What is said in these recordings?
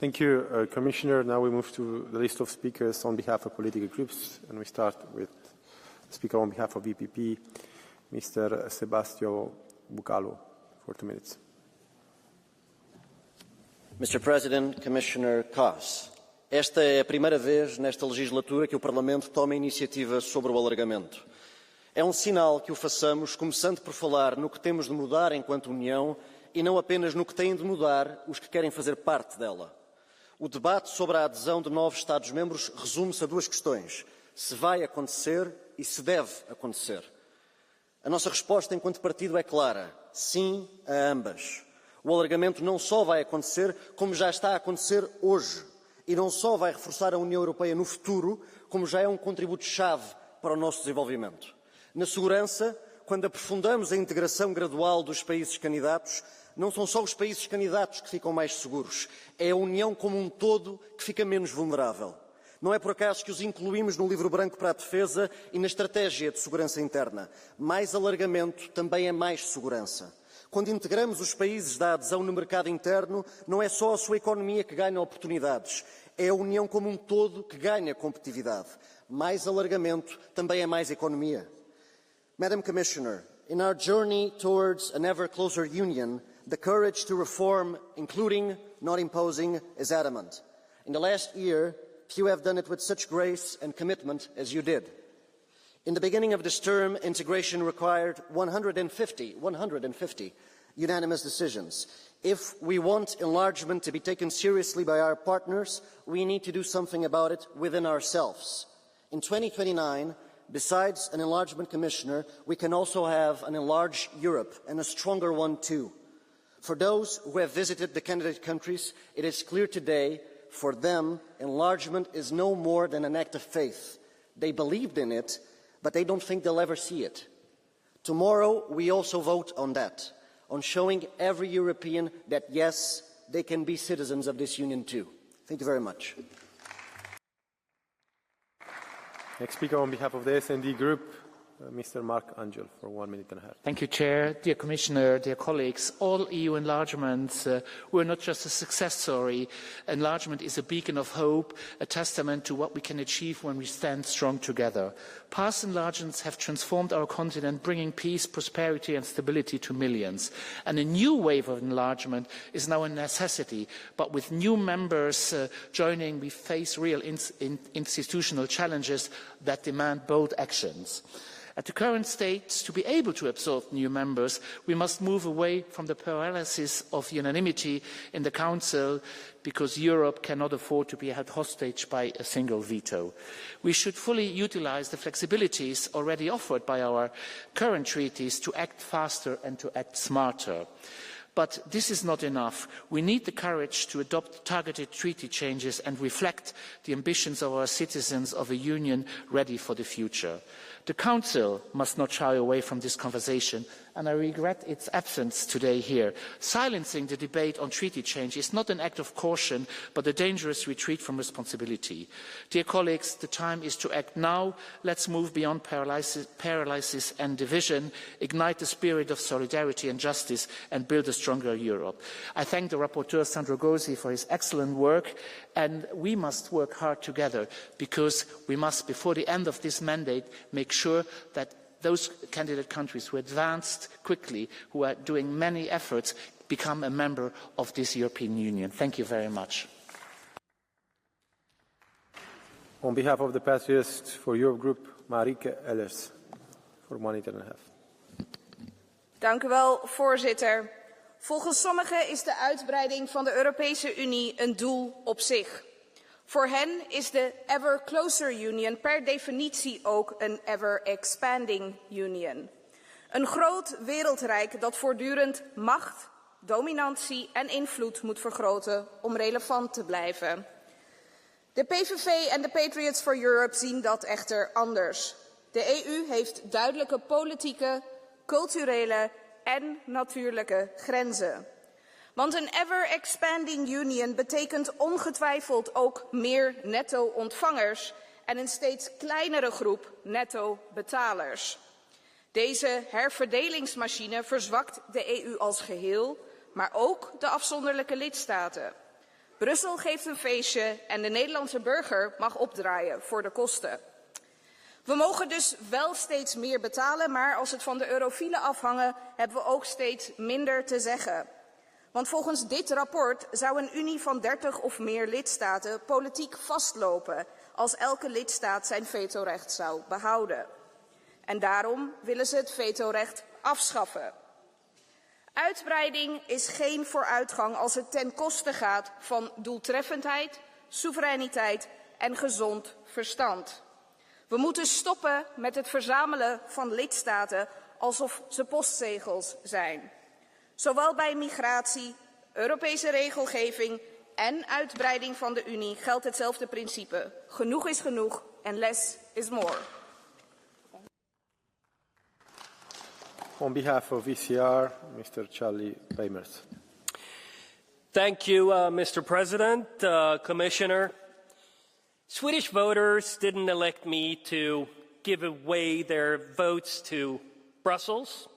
Thank you, Commissioner. Now we move to the list of speakers on behalf of political groups, and we start with the speaker on behalf of EPP, Mr. Sebastião Bucalo, for 2 minutes. Mr. President, Commissioner Gozi, esta é a primeira vez nesta legislatura que o Parlamento toma iniciativa sobre o alargamento. É um sinal que o façamos começando por falar no que temos de mudar enquanto União e não apenas no que têm de mudar os que querem fazer parte dela. O debate sobre a adesão de novos Estados-membros resume-se a duas questões: se vai acontecer e se deve acontecer. A nossa resposta enquanto partido é clara: sim a ambas. O alargamento não só vai acontecer, como já está a acontecer hoje. E não só vai reforçar a União Europeia no futuro, como já é um contributo-chave para o nosso desenvolvimento. Na segurança, quando aprofundamos a integração gradual dos países candidatos, não são só os países candidatos que ficam mais seguros, é a União como um todo que fica menos vulnerável. Não é por acaso que os incluímos no Livro Branco para a Defesa e na Estratégia de Segurança Interna. Mais alargamento também é mais segurança. Quando integramos os países da adesão no mercado interno, não é só a sua economia que ganha oportunidades, é a União como um todo que ganha competitividade. Mais alargamento também é mais economia. Madam Commissioner, in our journey towards an ever closer union, the courage to reform, including not imposing, is adamant. In the last year, few have done it with such grace and commitment as you did. In the beginning of this term, integration required 150 unanimous decisions. If we want enlargement to be taken seriously by our partners, we need to do something about it within ourselves. In 2029, besides an enlargement commissioner, we can also have an enlarged Europe, and a stronger one too. For those who have visited the candidate countries, it is clear today, for them, enlargement is no more than an act of faith. They believed in it, but they don't think they'll ever see it. Tomorrow, we also vote on that, on showing every European that, yes, they can be citizens of this union too. Thank you very much. Next speaker on behalf of the S&D Group, Mr. Mark Angel, for 1 minute and a half. Thank you, Chair. Dear Commissioner, dear colleagues, all EU enlargements were not just a success story. Enlargement is a beacon of hope, a testament to what we can achieve when we stand strong together. Past enlargements have transformed our continent, bringing peace, prosperity and stability to millions. And a new wave of enlargement is now a necessity, but with new members joining, we face real institutional challenges that demand bold actions. At the current state, to be able to absorb new members, we must move away from the paralysis of unanimity in the Council, because Europe cannot afford to be held hostage by a single veto. We should fully utilise the flexibilities already offered by our current treaties to act faster and to act smarter. But this is not enough. We need the courage to adopt targeted treaty changes and reflect the ambitions of our citizens of a union ready for the future. The Council must not shy away from this conversation, and I regret its absence today here. Silencing the debate on treaty change is not an act of caution, but a dangerous retreat from responsibility. Dear colleagues, the time is to act now. Let's move beyond paralysis and division, ignite the spirit of solidarity and justice, and build a stronger Europe. I thank the rapporteur, Sandro Gozi, for his excellent work, and we must work hard together, because we must, before the end of this mandate, make sure that those candidate countries who advanced quickly, who are doing many efforts, become a member of this European Union. Thank you very much. On behalf of the Patriots for Europe Group, Marieke Ellers, for 1 minute and a half. Dank u wel, voorzitter. Volgens sommigen is de uitbreiding van de Europese Unie een doel op zich. Voor hen is de ever closer union per definitie ook een ever expanding union. Een groot wereldrijk dat voortdurend macht, dominantie en invloed moet vergroten om relevant te blijven. De PVV en de Patriots for Europe zien dat echter anders. De EU heeft duidelijke politieke, culturele en natuurlijke grenzen. Want een ever-expanding union betekent ongetwijfeld ook meer netto-ontvangers en een steeds kleinere groep netto-betalers. Deze herverdelingsmachine verzwakt de EU als geheel, maar ook de afzonderlijke lidstaten. Brussel geeft een feestje en de Nederlandse burger mag opdraaien voor de kosten. We mogen dus wel steeds meer betalen, maar als het van de eurofielen afhangt, hebben we ook steeds minder te zeggen. Want volgens dit rapport zou een unie van 30 of meer lidstaten politiek vastlopen als elke lidstaat zijn vetorecht zou behouden. En daarom willen ze het vetorecht afschaffen. Uitbreiding is geen vooruitgang als het ten koste gaat van doeltreffendheid, soevereiniteit en gezond verstand. We moeten stoppen met het verzamelen van lidstaten alsof ze postzegels zijn. Zowel bij migratie, Europese regelgeving en uitbreiding van de Unie geldt hetzelfde principe. Genoeg is genoeg en less is more. On behalf of ECR, Mr. Charlie Reimers. Thank you, Mr. President, Commissioner. Swedish voters didn't elect me to give away their votes to Brussels,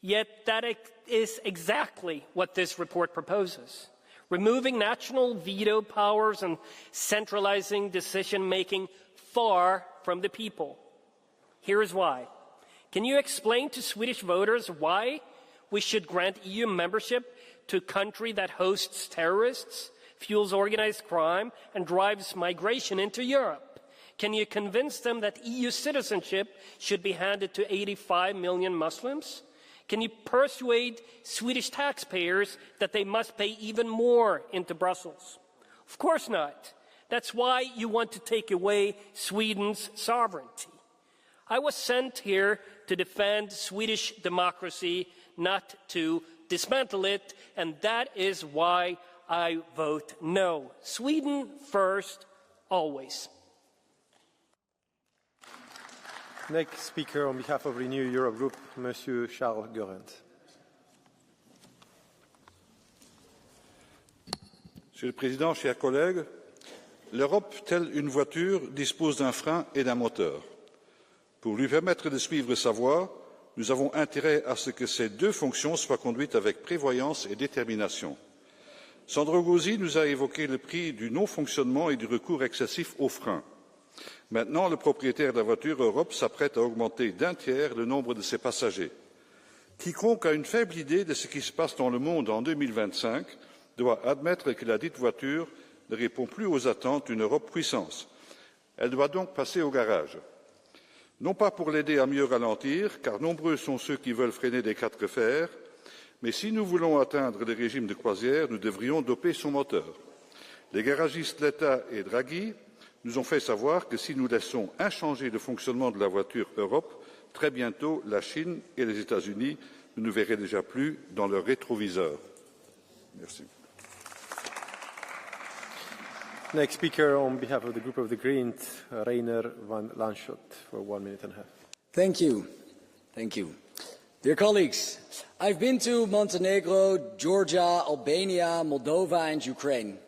yet that is exactly what this report proposes. Removing national veto powers and centralizing decision-making far from the people. Here is why. Can you explain to Swedish voters why we should grant EU membership to a country that hosts terrorists, fuels organized crime, and drives migration into Europe? Can you convince them that EU citizenship should be handed to 85 million Muslims? Can you persuade Swedish taxpayers that they must pay even more into Brussels? Of course not. That's why you want to take away Sweden's sovereignty. I was sent here to defend Swedish democracy, not to dismantle it, and that is why I vote no. Sweden first, always. Next speaker on behalf of Renew Europe Group, Monsieur Charles Goerens. Monsieur le Président, chers collègues, l'Europe, telle une voiture, dispose d'un frein et d'un moteur. Pour lui permettre de suivre sa voie, nous avons intérêt à ce que ces deux fonctions soient conduites avec prévoyance et détermination. Sandro Gozi nous a évoqué le prix du non-fonctionnement et du recours excessif aux freins. Maintenant, le propriétaire de la voiture Europe s'apprête à augmenter d'un tiers le nombre de ses passagers. Quiconque a une faible idée de ce qui se passe dans le monde en 2025 doit admettre que la dite voiture ne répond plus aux attentes d'une Europe puissance. Elle doit donc passer au garage. Non pas pour l'aider à mieux ralentir, car nombreux sont ceux qui veulent freiner des quatre fers, mais si nous voulons atteindre le régime de croisière, nous devrions doper son moteur. Les garagistes Letta et Draghi nous ont fait savoir que si nous laissons inchangé le fonctionnement de la voiture Europe, très bientôt la Chine et les États-Unis ne nous verraient déjà plus dans leur rétroviseur. Merci. Next speaker on behalf of the group of the Greens, Rainer van Lanschot, for 1 minute and a half. Thank you. Thank you. Dear colleagues, I've been to Montenegro, Georgia, Albania, Moldova and Ukraine.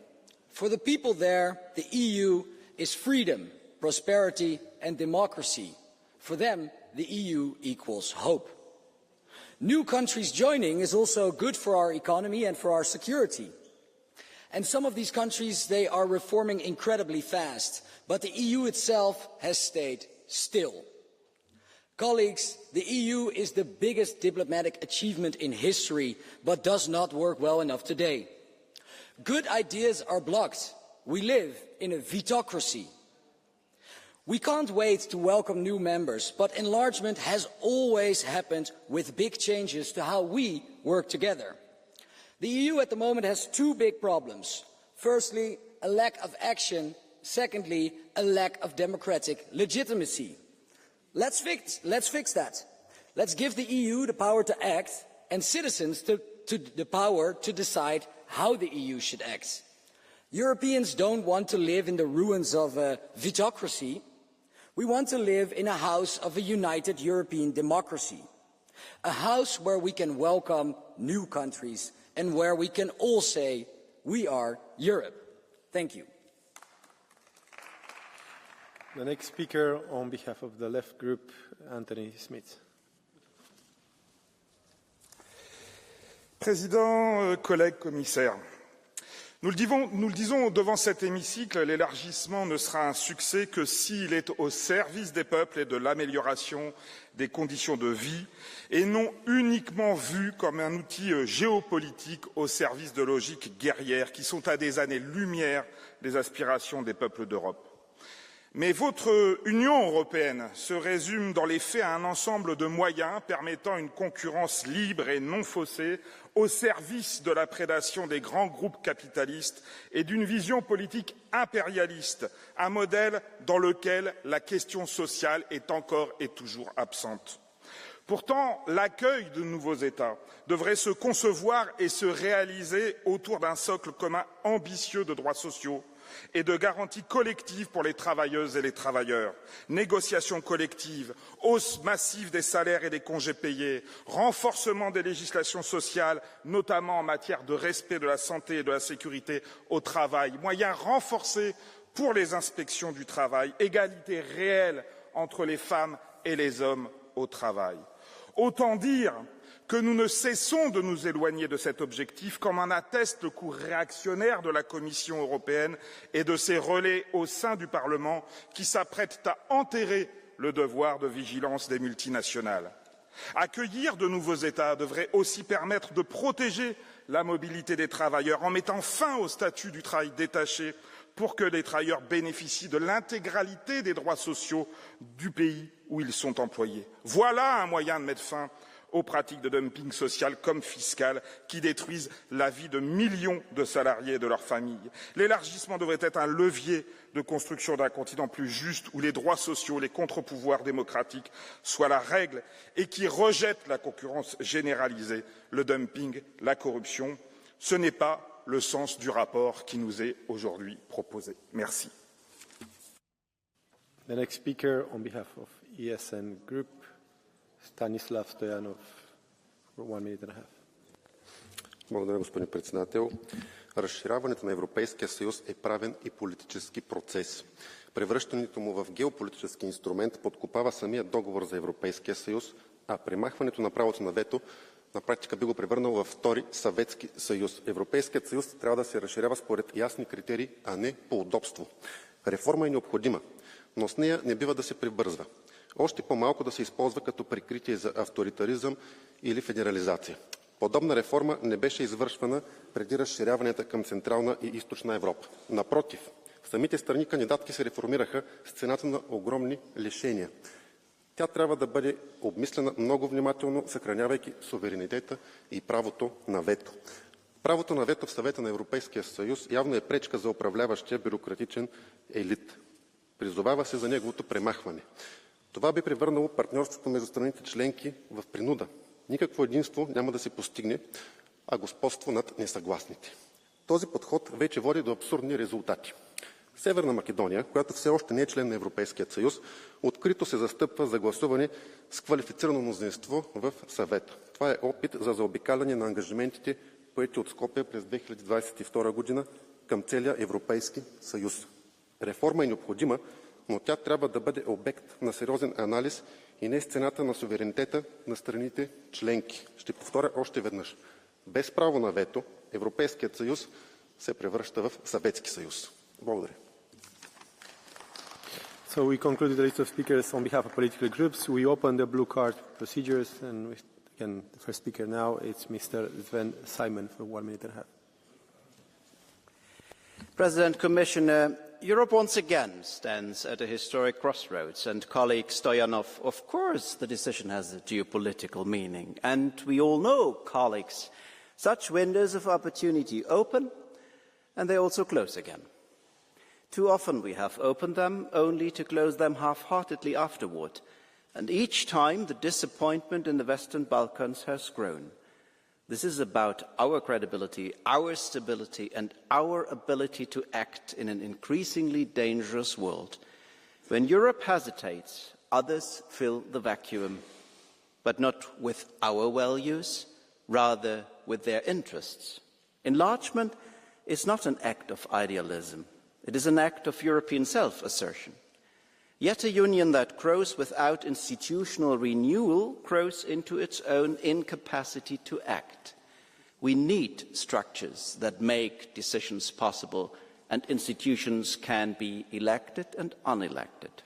For the people there, the EU is freedom, prosperity and democracy. For them, the EU equals hope. New countries joining is also good for our economy and for our security. And some of these countries, they are reforming incredibly fast, but the EU itself has stayed still. Colleagues, the EU is the biggest diplomatic achievement in history, but does not work well enough today. Good ideas are blocked. We live in a vetocracy. We can't wait to welcome new members, but enlargement has always happened with big changes to how we work together. The EU at the moment has two big problems. Firstly, a lack of action. Secondly, a lack of democratic legitimacy. Let's fix that. Let's give the EU the power to act and citizens the power to decide how the EU should act. Europeans don't want to live in the ruins of a vetocracy. We want to live in a house of a united European democracy. A house where we can welcome new countries and where we can all say, we are Europe. Thank you. The next speaker on behalf of the Left Group, Anthony Smith. Président, collègues, commissaires, Nous le disons devant cet hémicycle, l'élargissement ne sera un succès que s'il est au service des peuples et de l'amélioration des conditions de vie, et non uniquement vu comme un outil géopolitique au service de logiques guerrières qui sont à des années-lumière des aspirations des peuples d'Europe. Mais votre Union européenne se résume dans les faits à un ensemble de moyens permettant une concurrence libre et non faussée au service de la prédation des grands groupes capitalistes et d'une vision politique impérialiste, un modèle dans lequel la question sociale est encore et toujours absente. Pourtant, l'accueil de nouveaux États devrait se concevoir et se réaliser autour d'un socle commun ambitieux de droits sociaux et de garanties collectives pour les travailleuses et les travailleurs, négociations collectives, hausse massive des salaires et des congés payés, renforcement des législations sociales, notamment en matière de respect de la santé et de la sécurité au travail, moyens renforcés pour les inspections du travail, égalité réelle entre les femmes et les hommes au travail. Autant dire que nous ne cessons de nous éloigner de cet objectif, comme en atteste le cours réactionnaire de la Commission européenne et de ses relais au sein du Parlement qui s'apprêtent à enterrer le devoir de vigilance des multinationales. Accueillir de nouveaux États devrait aussi permettre de protéger la mobilité des travailleurs en mettant fin au statut du travail détaché pour que les travailleurs bénéficient de l'intégralité des droits sociaux du pays où ils sont employés. Voilà un moyen de mettre fin aux pratiques de dumping social comme fiscal qui détruisent la vie de millions de salariés et de leurs familles. L'élargissement devrait être un levier de construction d'un continent plus juste où les droits sociaux, les contre-pouvoirs démocratiques soient la règle et qui rejette la concurrence généralisée, le dumping, la corruption. Ce n'est pas le sens du rapport qui nous est aujourd'hui proposé. Merci. The next speaker on behalf of ESN Group, Станислав Стоянов, for 1 minute and a half. Благодаря, господин председател. Разширяването на Европейския съюз е правен и политически процес. Превръщането му в геополитически инструмент подкопава самия договор за Европейския съюз, а премахването на правото на вето на практика би го превърнал във втори Съветски съюз. Европейският съюз трябва да се разширява според ясни критерии, а не по удобство. Реформа е необходима, но с нея не бива да се прибързва. Още по-малко да се използва като прикритие за авторитаризъм или федерализация. Подобна реформа не беше извършвана преди разширяванията към Централна и Източна Европа. Напротив, самите страни кандидатки се реформираха с цената на огромни лишения. Тя трябва да бъде обмислена много внимателно, съхранявайки суверенитета и правото на вето. Правото на вето в Съвета на Европейския съюз явно е пречка за управляващия бюрократичен елит. Призовава се за неговото премахване. Това би превърнало партньорството между страните членки в принуда. Никакво единство няма да се постигне, а господство над несъгласните. Този подход вече води до абсурдни резултати. Северна Македония, която все още не е член на Европейския съюз, открито се застъпва за гласуване с квалифицирано мнозинство в съвета. Това е опит за заобикаляне на ангажиментите, поети от Скопие през 2022 година към целия Европейски съюз. Реформа е необходима, но тя трябва да бъде обект на сериозен анализ и не с цената на суверенитета на страните членки. Ще повторя още веднъж. Без право на вето Европейският съюз се превръща в Съветски съюз. Благодаря. So we concluded the list of speakers on behalf of political groups. We open the blue card procedures, and again, the first speaker now is Mr. Sven Simon for 1 minute and a half. President, Commissioner, Europe once again stands at a historic crossroads, and colleague Stoyanov, of course the decision has a geopolitical meaning, and we all know, colleagues, such windows of opportunity open and they also close again. Too often we have opened them only to close them half-heartedly afterward, and each time the disappointment in the Western Balkans has grown. This is about our credibility, our stability, and our ability to act in an increasingly dangerous world. When Europe hesitates, others fill the vacuum, but not with our values, rather with their interests. Enlargement is not an act of idealism. It is an act of European self-assertion. Yet a union that grows without institutional renewal grows into its own incapacity to act. We need structures that make decisions possible and institutions can be elected and unelected.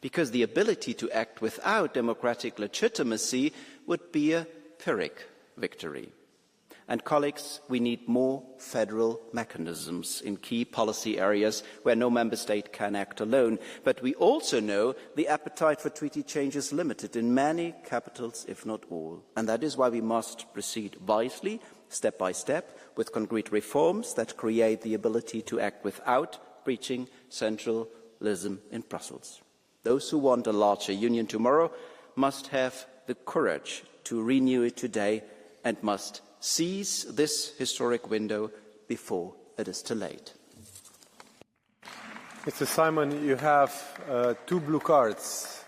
Because the ability to act without democratic legitimacy would be a Pyrrhic victory. And colleagues, we need more federal mechanisms in key policy areas where no member state can act alone. But we also know the appetite for treaty change is limited in many capitals, if not all. And that is why we must proceed wisely, step by step, with concrete reforms that create the ability to act without breaching centralism in Brussels. Those who want a larger union tomorrow must have the courage to renew it today and must seize this historic window before it is too late. Mr. Simon, you have two blue cards,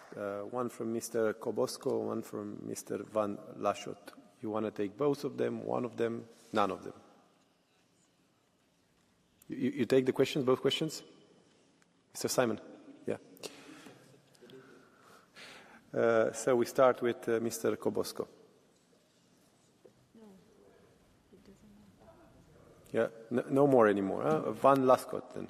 one from Mr. Kobosco, one from Mr. Van Lashot. You want to take both of them, one of them, none of them? You take the questions, both questions? Mr. Simon? Yeah. So we start with Mr. Kobosco. Yeah, no more anymore. Huh? Van Lascott then.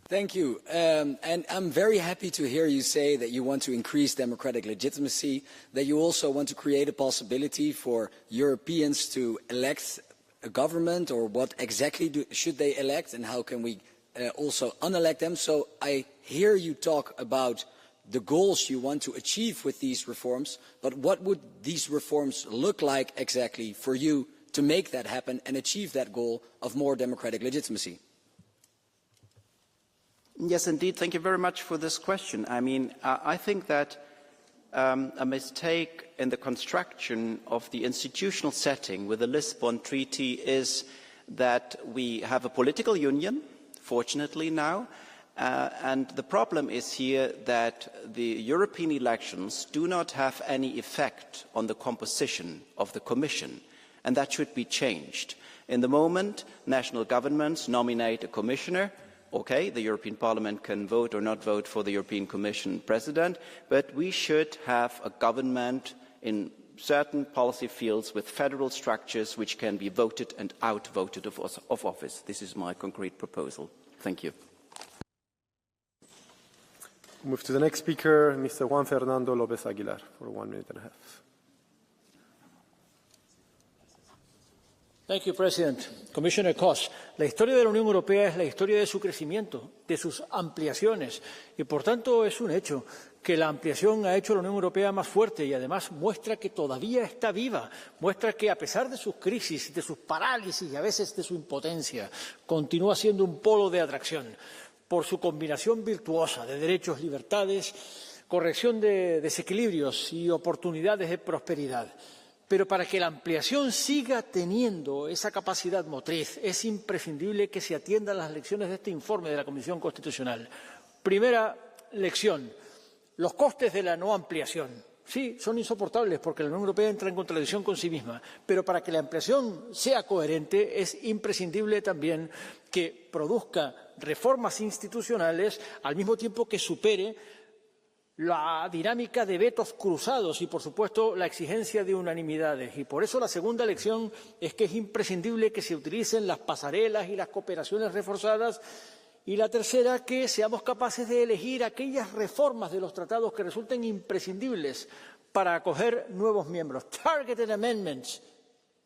Thank you. And I'm very happy to hear you say that you want to increase democratic legitimacy, that you also want to create a possibility for Europeans to elect a government, or what exactly should they elect and how can we also unelect them. So I hear you talk about the goals you want to achieve with these reforms, but what would these reforms look like exactly for you to make that happen and achieve that goal of more democratic legitimacy? Yes, indeed. Thank you very much for this question. I mean, I think that a mistake in the construction of the institutional setting with the Lisbon Treaty is that we have a political union, fortunately now, and the problem is here that the European elections do not have any effect on the composition of the Commission. And that should be changed. In the moment, national governments nominate a commissioner. Okay, the European Parliament can vote or not vote for the European Commission president, but we should have a government in certain policy fields with federal structures which can be voted and outvoted of office. This is my concrete proposal. Thank you. Move to the next speaker, Mr. Juan Fernando López Aguilar, for 1 minute and a half. Thank you, President. Commissioner Gozi, la historia de la Unión Europea es la historia de su crecimiento, de sus ampliaciones, y por tanto es un hecho que la ampliación ha hecho a la Unión Europea más fuerte y además muestra que todavía está viva, muestra que a pesar de sus crisis, de sus parálisis y a veces de su impotencia, continúa siendo un polo de atracción por su combinación virtuosa de derechos, libertades, corrección de desequilibrios y oportunidades de prosperidad. Pero para que la ampliación siga teniendo esa capacidad motriz, es imprescindible que se atiendan las lecciones de este informe de la Comisión Constitucional. Primera lección, los costes de la no ampliación. Sí, son insoportables porque la Unión Europea entra en contradicción con sí misma, pero para que la ampliación sea coherente es imprescindible también que produzca reformas institucionales al mismo tiempo que supere la dinámica de vetos cruzados y, por supuesto, la exigencia de unanimidades. Y por eso la segunda lección es que es imprescindible que se utilicen las pasarelas y las cooperaciones reforzadas. Y la tercera, que seamos capaces de elegir aquellas reformas de los tratados que resulten imprescindibles para acoger nuevos miembros. Targeted amendments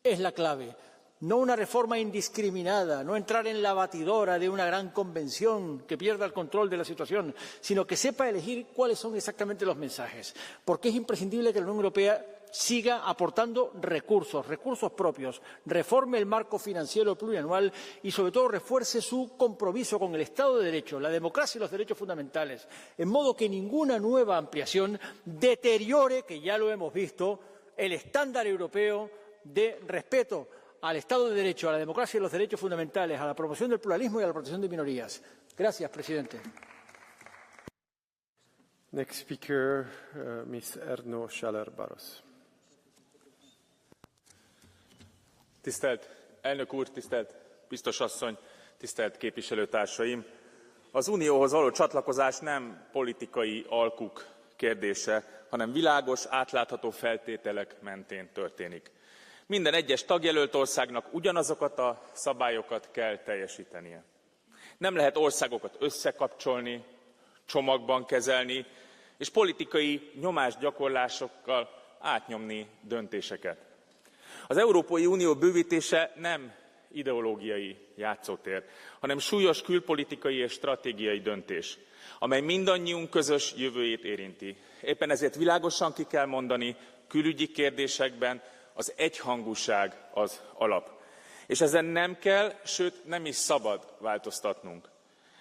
es la clave. No una reforma indiscriminada, no entrar en la batidora de una gran convención que pierda el control de la situación, sino que sepa elegir cuáles son exactamente los mensajes. Porque es imprescindible que la Unión Europea siga aportando recursos propios, reforme el marco financiero plurianual y, sobre todo, refuerce su compromiso con el Estado de Derecho, la democracia y los derechos fundamentales, en modo que ninguna nueva ampliación deteriore, que ya lo hemos visto, el estándar europeo de respeto al Estado de Derecho, a la democracia y los derechos fundamentales, a la promoción del pluralismo y a la protección de minorías. Gracias, presidente. Next speaker, Ms. Erno Schaller-Barros. Tisztelt elnök úr, tisztelt biztos asszony, tisztelt képviselőtársaim! Az Unióhoz való csatlakozás nem politikai alkuk kérdése, hanem világos, átlátható feltételek mentén történik. Minden egyes tagjelölt országnak ugyanazokat a szabályokat kell teljesítenie. Nem lehet országokat összekapcsolni, csomagban kezelni, és politikai nyomásgyakorlásokkal átnyomni döntéseket. Az Európai Unió bővítése nem ideológiai játszótér, hanem súlyos külpolitikai és stratégiai döntés, amely mindannyiunk közös jövőjét érinti. Éppen ezért világosan ki kell mondani, külügyi kérdésekben az egyhangúság az alap. És ezen nem kell, sőt nem is szabad változtatnunk.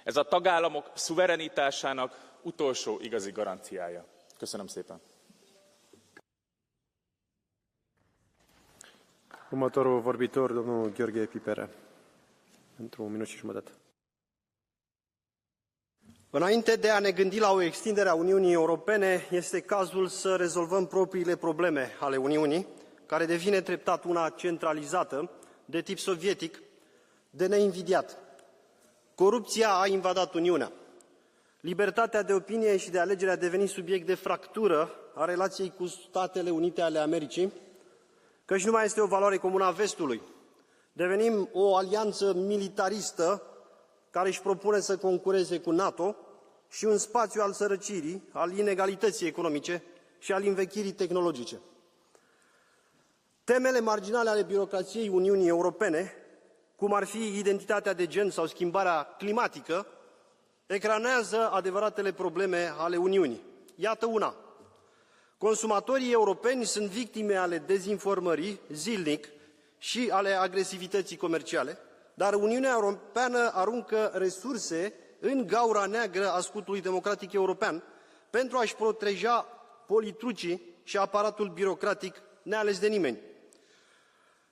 Ez a tagállamok szuverenitásának utolsó igazi garanciája. Köszönöm szépen. Următorul vorbitor, domnul Gheorghe Pipere, pentru 1 minut și jumătate. Înainte de a ne gândi la o extindere a Uniunii Europene, este cazul să rezolvăm propriile probleme ale Uniunii, care devine treptat una centralizată, de tip sovietic, de neinvidiat. Corupția a invadat Uniunea. Libertatea de opinie și de alegere a devenit subiect de fractură a relației cu Statele Unite ale Americii, căci nu mai este o valoare comună a vestului. Devenim o alianță militaristă care își propune să concureze cu NATO și un spațiu al sărăcirii, al inegalității economice și al învechirii tehnologice. Temele marginale ale birocrației Uniunii Europene, cum ar fi identitatea de gen sau schimbarea climatică, ecranează adevăratele probleme ale Uniunii. Iată una. Consumatorii europeni sunt victime ale dezinformării zilnic și ale agresivității comerciale, dar Uniunea Europeană aruncă resurse în gaura neagră a scutului democratic european pentru a-și proteja politrucii și aparatul birocratic neales de nimeni.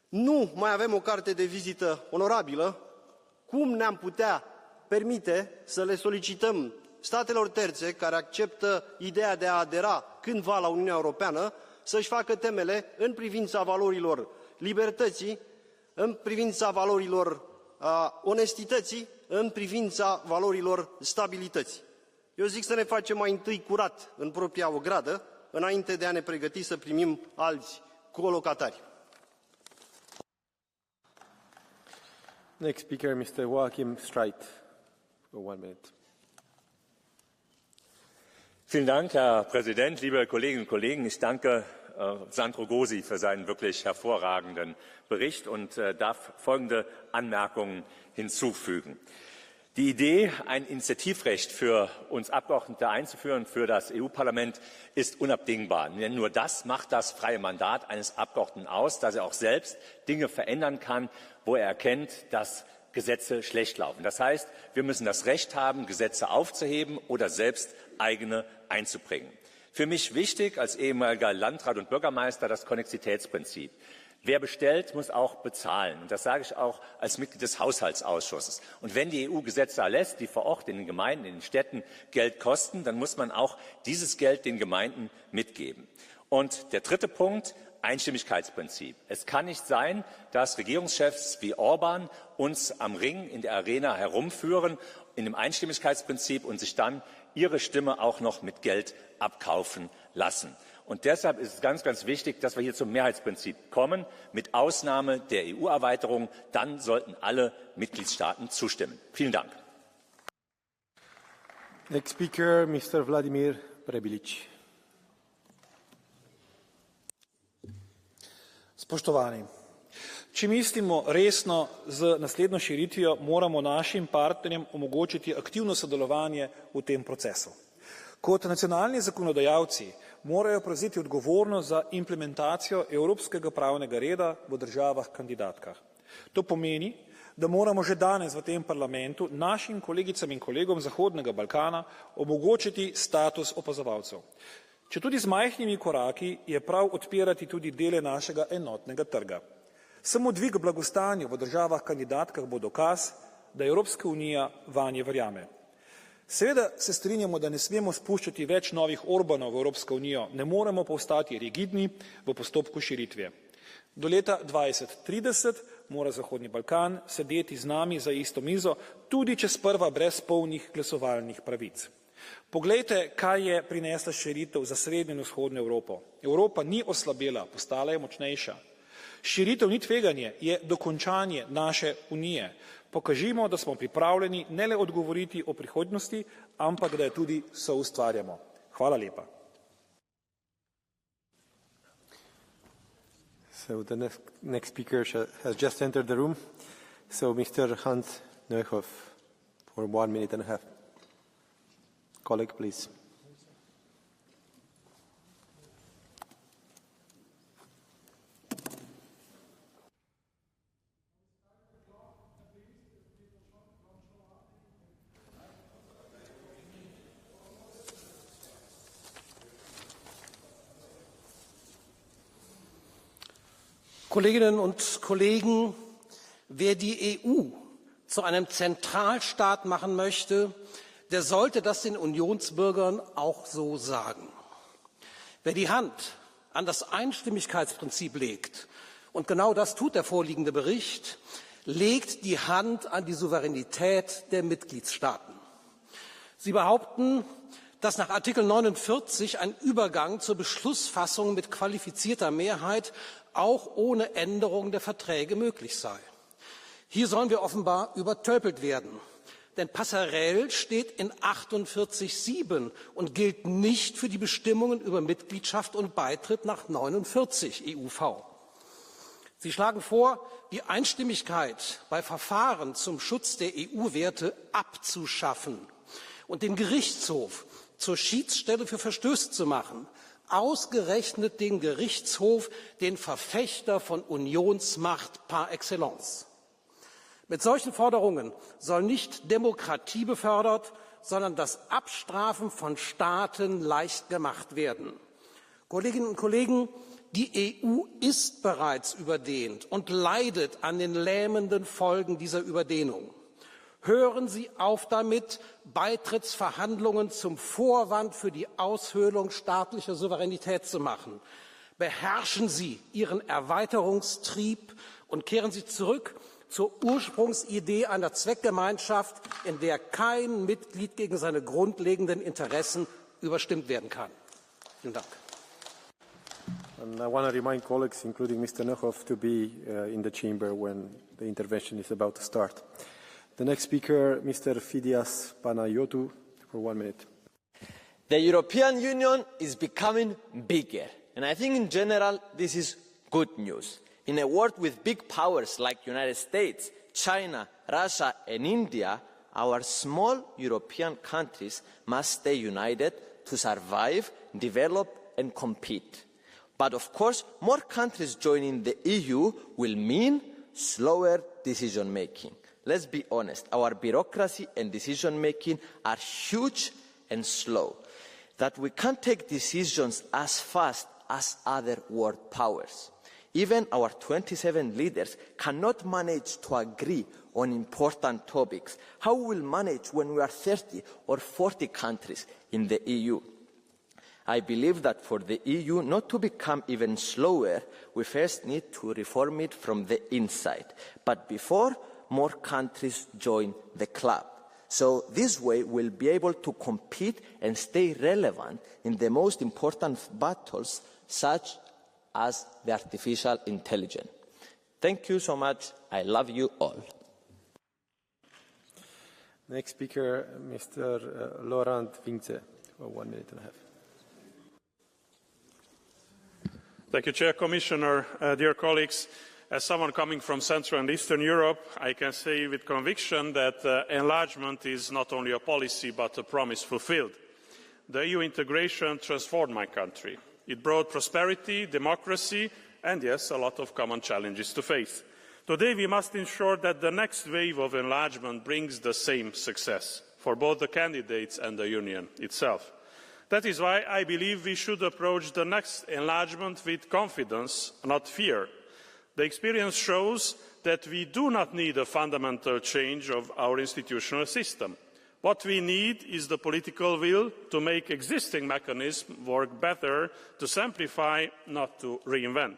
Nu mai avem o carte de vizită onorabilă. Cum ne-am putea permite să le solicităm statelor terțe care acceptă ideea de a adera cândva la Uniunea Europeană să-și facă temele în privința valorilor libertății, în privința valorilor onestității, în privința valorilor stabilității. Eu zic să ne facem mai întâi curat în propria ogradă, înainte de a ne pregăti să primim alți colocatari. Next speaker, Mr. Joachim Streit, for 1 minute. Vielen Dank, Herr Präsident, liebe Kolleginnen und Kollegen. Ich danke Sandro Gozi für seinen wirklich hervorragenden Bericht und darf folgende Anmerkungen hinzufügen. Die Idee, ein Initiativrecht für uns Abgeordnete einzuführen, für das EU-Parlament, ist unabdingbar. Denn nur das macht das freie Mandat eines Abgeordneten aus, dass er auch selbst Dinge verändern kann, wo er erkennt, dass Gesetze schlecht laufen. Das heißt, wir müssen das Recht haben, Gesetze aufzuheben oder selbst eigene einzubringen. Für mich wichtig als ehemaliger Landrat und Bürgermeister das Konnexitätsprinzip. Wer bestellt, muss auch bezahlen. Und das sage ich auch als Mitglied des Haushaltsausschusses. Und wenn die EU Gesetze erlässt, die vor Ort in den Gemeinden, in den Städten Geld kosten, dann muss man auch dieses Geld den Gemeinden mitgeben. Und der dritte Punkt, Einstimmigkeitsprinzip. Es kann nicht sein, dass Regierungschefs wie Orban uns am Ring in der Arena herumführen in dem Einstimmigkeitsprinzip und sich dann ihre Stimme auch noch mit Geld abkaufen lassen. Und deshalb ist es ganz, ganz wichtig, dass wir hier zum Mehrheitsprinzip kommen, mit Ausnahme der EU-Erweiterung. Dann sollten alle Mitgliedstaaten zustimmen. Vielen Dank. Next speaker, Mr. Vladimir Prebilic. Spoštovani, če mislimo resno z naslednjo širitvijo, moramo našim partnerjem omogočiti aktivno sodelovanje v tem procesu. Kot nacionalni zakonodajalci morajo prevzeti odgovornost za implementacijo evropskega pravnega reda v državah kandidatkah. To pomeni, da moramo že danes v tem parlamentu našim kolegicam in kolegom Zahodnega Balkana omogočiti status opazovalcev. Četudi z majhnimi koraki, je prav odpirati tudi dele našega enotnega trga. Samo dvig blagostanja v državah kandidatkah bo dokaz, da Evropska unija vanje verjame. Seveda se strinjamo, da ne smemo spuščati več novih Orbanov v Evropsko unijo, ne moremo pa ostati rigidni v postopku širitve. Do leta 2030 mora Zahodni Balkan sedeti z nami za isto mizo, tudi če sprva brez polnih glasovalnih pravic. Poglejte, kaj je prinesla širitev za srednjo in vzhodno Evropo. Evropa ni oslabela, postala je močnejša. Širitev ni tveganje, je dokončanje naše unije. Pokažimo, da smo pripravljeni ne le odgovoriti o prihodnosti, ampak da jo tudi soustvarjamo. Hvala lepa. So the next speaker has just entered the room. So Mr. Hans Neuhoff for 1 minute and a half. Colleague, please. Kolleginnen und Kollegen, wer die EU zu einem Zentralstaat machen möchte, der sollte das den Unionsbürgern auch so sagen. Wer die Hand an das Einstimmigkeitsprinzip legt, und genau das tut der vorliegende Bericht, legt die Hand an die Souveränität der Mitgliedstaaten. Sie behaupten, dass nach Artikel 49 ein Übergang zur Beschlussfassung mit qualifizierter Mehrheit auch ohne Änderung der Verträge möglich sei. Hier sollen wir offenbar übertölpelt werden, denn Passerelle steht in 48.7 und gilt nicht für die Bestimmungen über Mitgliedschaft und Beitritt nach 49 EUV. Sie schlagen vor, die Einstimmigkeit bei Verfahren zum Schutz der EU-Werte abzuschaffen und den Gerichtshof zur Schiedsstelle für Verstöße zu machen. Ausgerechnet den Gerichtshof, den Verfechter von Unionsmacht par excellence. Mit solchen Forderungen soll nicht Demokratie befördert, sondern das Abstrafen von Staaten leicht gemacht werden. Kolleginnen und Kollegen, die EU ist bereits überdehnt und leidet an den lähmenden Folgen dieser Überdehnung. Hören Sie auf damit, Beitrittsverhandlungen zum Vorwand für die Aushöhlung staatlicher Souveränität zu machen. Beherrschen Sie Ihren Erweiterungstrieb und kehren Sie zurück zur Ursprungsidee einer Zweckgemeinschaft, in der kein Mitglied gegen seine grundlegenden Interessen überstimmt werden kann. Vielen Dank. And I want to remind colleagues, including Mr. Neuhoff, to be in the chamber when the intervention is about to start. The next speaker, Mr. Fidias Panayotou, for 1 minute. The European Union is becoming bigger, and I think in general this is good news. In a world with big powers like the United States, China, Russia and India, our small European countries must stay united to survive, develop and compete. But of course, more countries joining the EU will mean slower decision making. Let's be honest, our bureaucracy and decision making are huge and slow, that we can't take decisions as fast as other world powers. Even our 27 leaders cannot manage to agree on important topics. How will we manage when we are 30 or 40 countries in the EU? I believe that for the EU not to become even slower, we first need to reform it from the inside. But before, more countries join the club. So this way we'll be able to compete and stay relevant in the most important battles, such as the artificial intelligence. Thank you so much. I love you all. Next speaker, Mr. Laurent Vince, for 1 minute and a half. Thank you, Chair, Commissioner, dear colleagues. As someone coming from Central and Eastern Europe, I can say with conviction that enlargement is not only a policy but a promise fulfilled. The EU integration transformed my country. It brought prosperity, democracy and, yes, a lot of common challenges to face. Today we must ensure that the next wave of enlargement brings the same success for both the candidates and the Union itself. That is why I believe we should approach the next enlargement with confidence, not fear. The experience shows that we do not need a fundamental change of our institutional system. What we need is the political will to make existing mechanisms work better, to simplify, not to reinvent.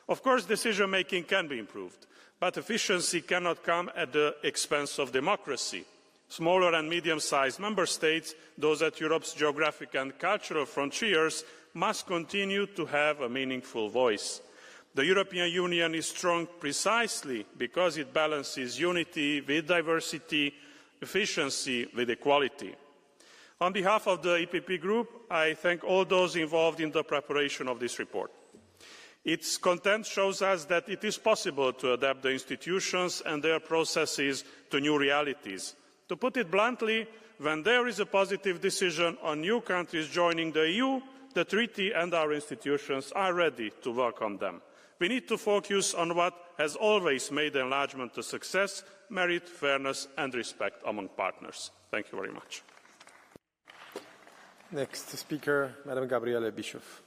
Of course, decision-making can be improved, but efficiency cannot come at the expense of democracy. Smaller and medium-sized member states, those at Europe's geographic and cultural frontiers, must continue to have a meaningful voice. The European Union is strong precisely because it balances unity with diversity, efficiency with equality. On behalf of the EPP Group, I thank all those involved in the preparation of this report. Its content shows us that it is possible to adapt the institutions and their processes to new realities. To put it bluntly, when there is a positive decision on new countries joining the EU, the treaty and our institutions are ready to welcome them. We need to focus on what has always made enlargement a success: merit, fairness and respect among partners. Thank you very much. Next speaker, Madam Gabriele Bischoff.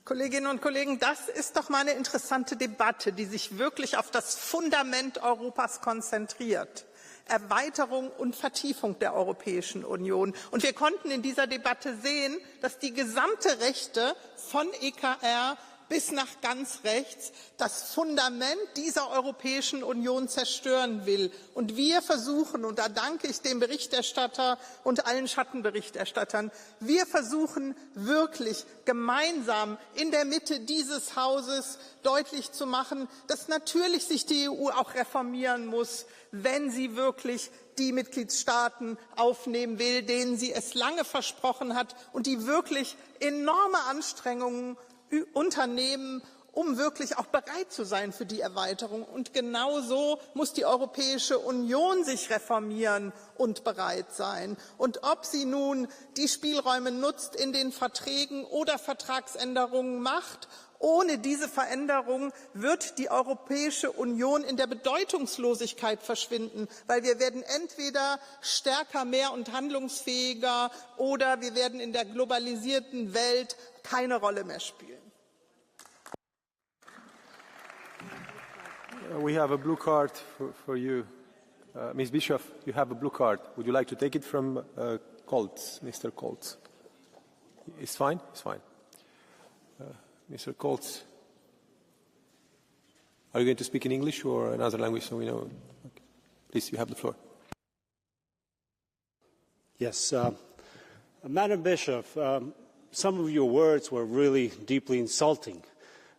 Kolleginnen und Kollegen, das ist doch mal eine interessante Debatte, die sich wirklich auf das Fundament Europas konzentriert. Erweiterung und Vertiefung der Europäischen Union. Und wir konnten in dieser Debatte sehen, dass die gesamte Rechte von EKR bis nach ganz rechts das Fundament dieser Europäischen Union zerstören will. Und wir versuchen, und da danke ich dem Berichterstatter und allen Schattenberichterstattern, wir versuchen wirklich gemeinsam in der Mitte dieses Hauses deutlich zu machen, dass natürlich sich die EU auch reformieren muss, wenn sie wirklich die Mitgliedstaaten aufnehmen will, denen sie es lange versprochen hat und die wirklich enorme Anstrengungen unternehmen, um wirklich auch bereit zu sein für die Erweiterung. Und genauso muss die Europäische Union sich reformieren und bereit sein. Und ob sie nun die Spielräume nutzt in den Verträgen oder Vertragsänderungen macht, ohne diese Veränderung wird die Europäische Union in der Bedeutungslosigkeit verschwinden, weil wir werden entweder stärker, mehr und handlungsfähiger oder wir werden in der globalisierten Welt keine Rolle mehr spielen. We have a blue card for you. Ms. Bischoff, you have a blue card. Would you like to take it from Koltz, Mr. Koltz? It's fine? It's fine. Mr. Koltz, are you going to speak in English or another language so we know? Okay. Please, you have the floor. Yes. Madam Bischoff, some of your words were really deeply insulting.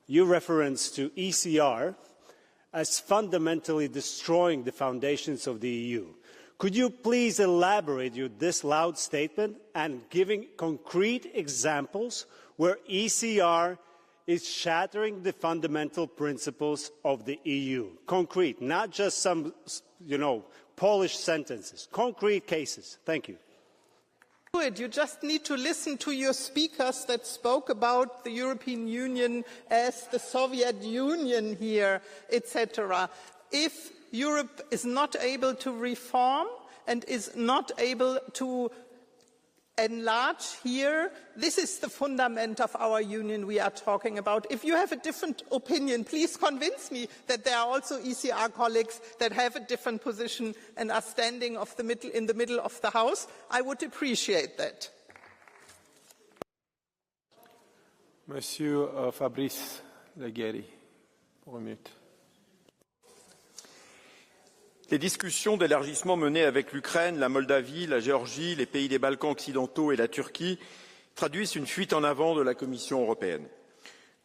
You referenced to ECR as fundamentally destroying the foundations of the EU. Could you please elaborate this loud statement and giving concrete examples where ECR is shattering the fundamental principles of the EU? Concrete, not just some, polished sentences. Concrete cases. Thank you. You just need to listen to your speakers that spoke about the European Union as the Soviet Union here, etc. If Europe is not able to reform and is not able to enlarge here, this is the fundament of our union we are talking about. If you have a different opinion, please convince me that there are also ECR colleagues that have a different position and are standing in the middle of the House. I would appreciate that. Monsieur Fabrice Legueri, pour une minute. Les discussions d'élargissement menées avec l'Ukraine, la Moldavie, la Géorgie, les pays des Balkans occidentaux et la Turquie traduisent une fuite en avant de la Commission européenne.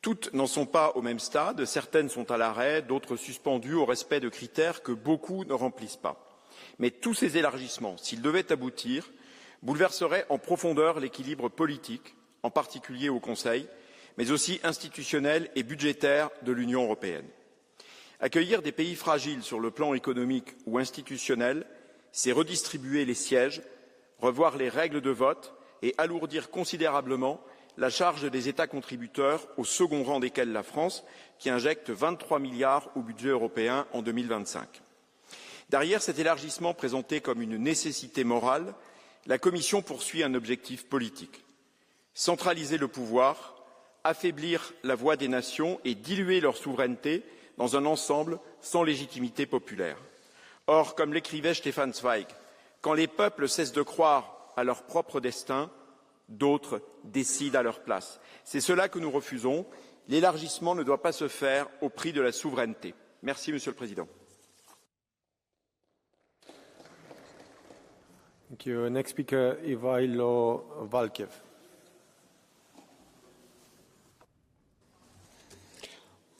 Toutes n'en sont pas au même stade, certaines sont à l'arrêt, d'autres suspendues au respect de critères que beaucoup ne remplissent pas. Mais tous ces élargissements, s'ils devaient aboutir, bouleverseraient en profondeur l'équilibre politique, en particulier au Conseil, mais aussi institutionnel et budgétaire de l'Union européenne. Accueillir des pays fragiles sur le plan économique ou institutionnel, c'est redistribuer les sièges, revoir les règles de vote et alourdir considérablement la charge des États contributeurs, au second rang desquels la France, qui injecte 23 milliards au budget européen en 2025. Derrière cet élargissement présenté comme une nécessité morale, la Commission poursuit un objectif politique: centraliser le pouvoir, affaiblir la voix des nations et diluer leur souveraineté dans un ensemble sans légitimité populaire. Or, comme l'écrivait Stefan Zweig, quand les peuples cessent de croire à leur propre destin, d'autres décident à leur place. C'est cela que nous refusons. L'élargissement ne doit pas se faire au prix de la souveraineté. Merci, Monsieur le Président. Thank you. Next speaker, Ivailo Valkev.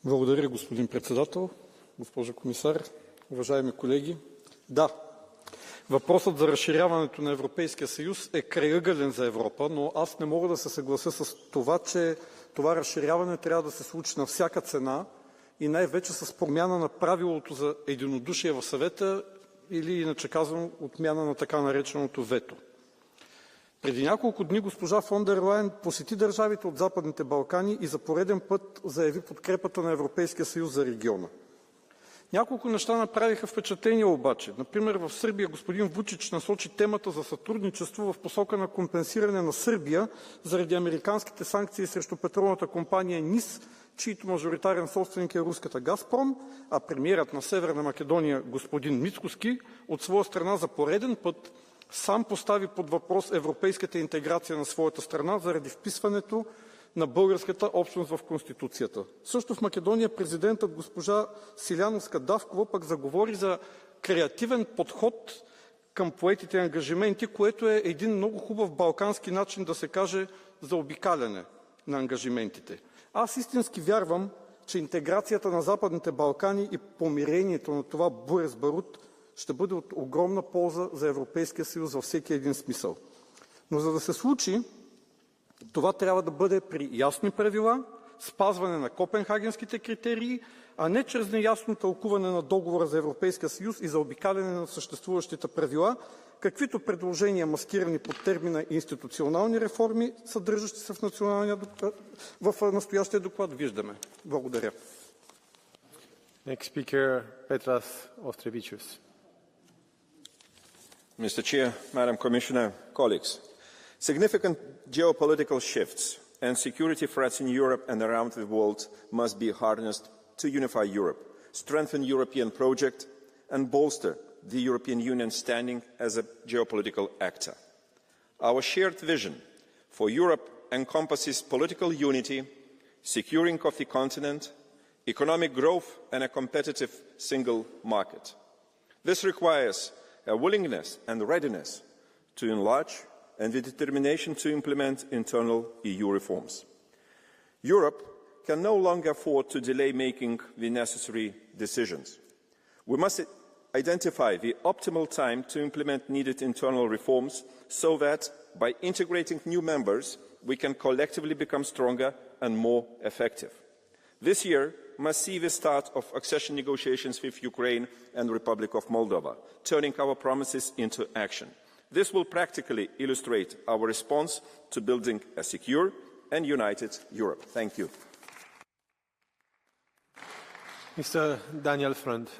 Благодаря, господин председател, госпожо комисар, уважаеми колеги. Да, въпросът за разширяването на Европейския съюз е крайъгълен за Европа, но аз не мога да се съглася с това, че това разширяване трябва да се случи на всяка цена и най-вече с промяна на правилото за единодушие в съвета или иначе казвам отмяна на така нареченото вето. Преди няколко дни госпожа фон дер Лайен посети държавите от Западните Балкани и за пореден път заяви подкрепата на Европейския съюз за региона. Няколко неща направиха впечатление обаче. Например, в Сърбия господин Вучич насочи темата за сътрудничество в посока на компенсиране на Сърбия заради американските санкции срещу петролната компания НИС, чийто мажоритарен собственик е руската Газпром, а премиерът на Северна Македония господин Мицкоски от своя страна за пореден път сам постави под въпрос европейската интеграция на своята страна заради вписването на българската общност в Конституцията. Също в Македония президентът госпожа Силяновска-Давкова пък заговори за креативен подход към поетите ангажименти, което е един много хубав балкански начин да се каже заобикаляне на ангажиментите. Аз истински вярвам, че интеграцията на Западните Балкани и помирението на това буре с барут ще бъде от огромна полза за Европейския съюз във всеки един смисъл. Но за да се случи, това трябва да бъде при ясни правила, спазване на копенхагенските критерии, а не чрез неясно тълкуване на договора за Европейския съюз и заобикаляне на съществуващите правила, каквито предложения, маскирани под термина институционални реформи, съдържащи се в настоящия доклад, виждаме. Благодаря. Next speaker, Petras Austrevicius. Mr. Chair, Madam Commissioner, colleagues, significant geopolitical shifts and security threats in Europe and around the world must be harnessed to unify Europe, strengthen the European project, and bolster the European Union's standing as a geopolitical actor. Our shared vision for Europe encompasses political unity, securing of the continent, economic growth, and a competitive single market. This requires a willingness and readiness to enlarge and the determination to implement internal EU reforms. Europe can no longer afford to delay making the necessary decisions. We must identify the optimal time to implement needed internal reforms so that by integrating new members, we can collectively become stronger and more effective. This year must see the start of accession negotiations with Ukraine and the Republic of Moldova, turning our promises into action. This will practically illustrate our response to building a secure and united Europe. Thank you. Mr. Daniel Freund.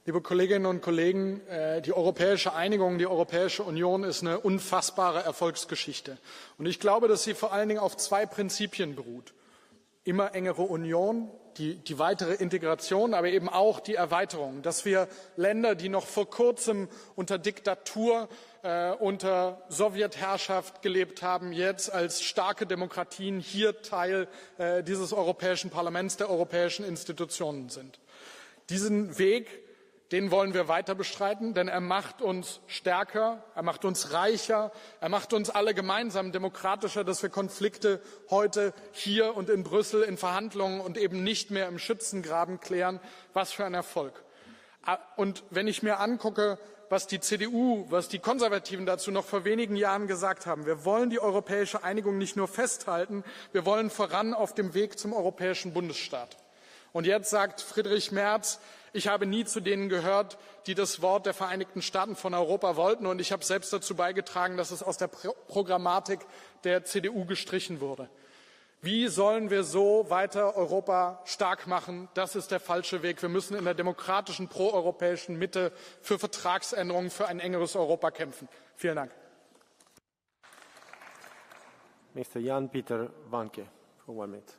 Liebe Kolleginnen und Kollegen, die europäische Einigung, die Europäische Union ist eine unfassbare Erfolgsgeschichte. Und ich glaube, dass sie vor allen Dingen auf zwei Prinzipien beruht. Immer engere Union, die weitere Integration, aber eben auch die Erweiterung, dass wir Länder, die noch vor kurzem unter Diktatur, unter Sowjetherrschaft gelebt haben, jetzt als starke Demokratien hier Teil dieses Europäischen Parlaments, der europäischen Institutionen sind. Diesen Weg, den wollen wir weiter bestreiten, denn er macht uns stärker, er macht uns reicher, er macht uns alle gemeinsam demokratischer, dass wir Konflikte heute hier und in Brüssel in Verhandlungen und eben nicht mehr im Schützengraben klären. Was für ein Erfolg. Und wenn ich mir angucke, was die CDU, was die Konservativen dazu noch vor wenigen Jahren gesagt haben, wir wollen die europäische Einigung nicht nur festhalten, wir wollen voran auf dem Weg zum europäischen Bundesstaat. Und jetzt sagt Friedrich Merz, ich habe nie zu denen gehört, die das Wort der Vereinigten Staaten von Europa wollten. Und ich habe selbst dazu beigetragen, dass es aus der Programmatik der CDU gestrichen wurde. Wie sollen wir so weiter Europa stark machen? Das ist der falsche Weg. Wir müssen in der demokratischen, proeuropäischen Mitte für Vertragsänderungen, für ein engeres Europa kämpfen. Vielen Dank. Mr. Jan-Peter Wanke, for 1 minute.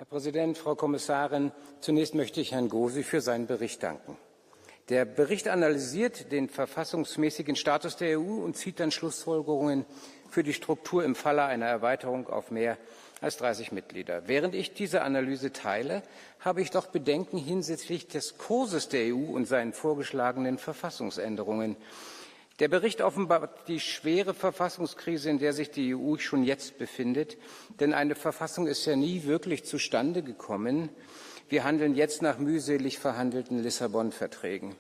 Herr Präsident, Frau Kommissarin! Zunächst möchte ich Herrn Gozi für seinen Bericht danken. Der Bericht analysiert den verfassungsmäßigen Status der EU und zieht dann Schlussfolgerungen für die Struktur im Falle einer Erweiterung auf mehr als 30 Mitglieder. Während ich diese Analyse teile, habe ich doch Bedenken hinsichtlich des Kurses der EU und seinen vorgeschlagenen Verfassungsänderungen. Der Bericht offenbart die schwere Verfassungskrise, in der sich die EU schon jetzt befindet. Denn eine Verfassung ist ja nie wirklich zustande gekommen. Wir handeln jetzt nach mühselig verhandelten Lissabon-Verträgen.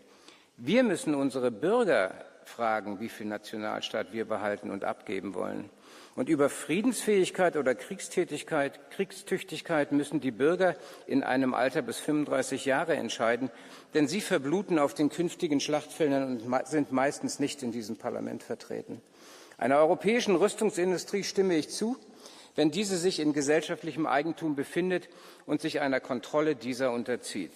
Wir müssen unsere Bürger fragen, wie viel Nationalstaat wir behalten und abgeben wollen. Und über Friedensfähigkeit oder Kriegstüchtigkeit müssen die Bürger in einem Alter bis 35 Jahre entscheiden, denn sie verbluten auf den künftigen Schlachtfeldern und sind meistens nicht in diesem Parlament vertreten. Einer europäischen Rüstungsindustrie stimme ich zu, wenn diese sich in gesellschaftlichem Eigentum befindet und sich einer Kontrolle dieser unterzieht.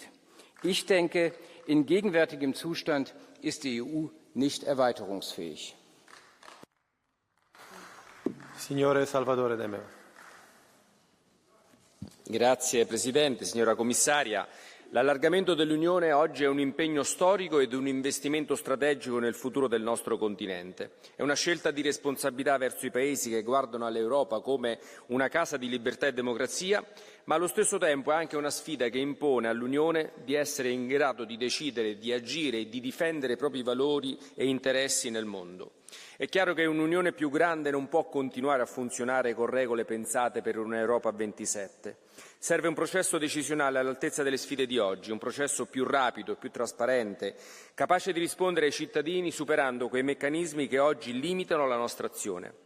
Ich denke, in gegenwärtigem Zustand ist die EU nicht erweiterungsfähig. Signore Salvatore De Meo. Grazie Presidente, signora Commissaria. L'allargamento dell'Unione oggi è un impegno storico ed un investimento strategico nel futuro del nostro continente. È una scelta di responsabilità verso i paesi che guardano all'Europa come una casa di libertà e democrazia, ma allo stesso tempo è anche una sfida che impone all'Unione di essere in grado di decidere, di agire e di difendere i propri valori e interessi nel mondo. È chiaro che un'Unione più grande non può continuare a funzionare con regole pensate per un'Europa a 27. Serve un processo decisionale all'altezza delle sfide di oggi, un processo più rapido e più trasparente, capace di rispondere ai cittadini superando quei meccanismi che oggi limitano la nostra azione.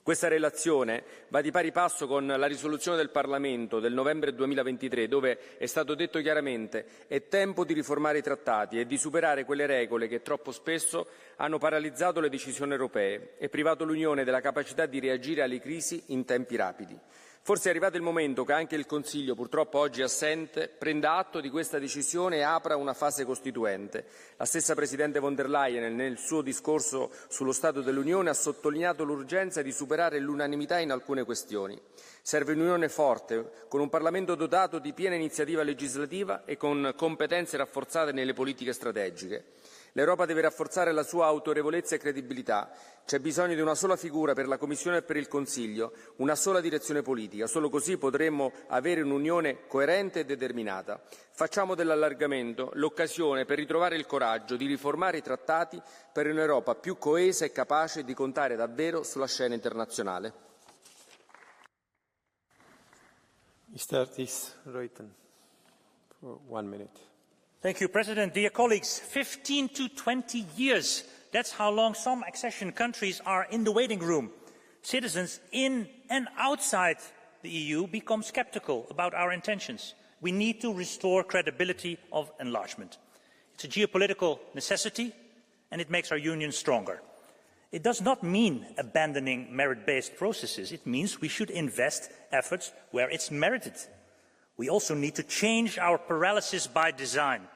Questa relazione va di pari passo con la risoluzione del Parlamento del novembre 2023, dove è stato detto chiaramente è tempo di riformare i trattati e di superare quelle regole che troppo spesso hanno paralizzato le decisioni europee e privato l'Unione della capacità di reagire alle crisi in tempi rapidi. Forse è arrivato il momento che anche il Consiglio, purtroppo oggi assente, prenda atto di questa decisione e apra una fase costituente. La stessa Presidente von der Leyen, nel suo discorso sullo Stato dell'Unione, ha sottolineato l'urgenza di superare l'unanimità in alcune questioni. Serve un'Unione forte, con un Parlamento dotato di piena iniziativa legislativa e con competenze rafforzate nelle politiche strategiche. L'Europa deve rafforzare la sua autorevolezza e credibilità. C'è bisogno di una sola figura per la Commissione e per il Consiglio, una sola direzione politica. Solo così potremmo avere un'Unione coerente e determinata. Facciamo dell'allargamento l'occasione per ritrovare il coraggio di riformare i trattati per un'Europa più coesa e capace di contare davvero sulla scena internazionale. Mr. Reuten, for 1 minute. Thank you, President. Dear colleagues, 15 to 20 years, that's how long some accession countries are in the waiting room. Citizens in and outside the EU become sceptical about our intentions. We need to restore credibility of enlargement. It's a geopolitical necessity, and it makes our union stronger. It does not mean abandoning merit-based processes. It means we should invest efforts where it's merited. We also need to change our paralysis by design.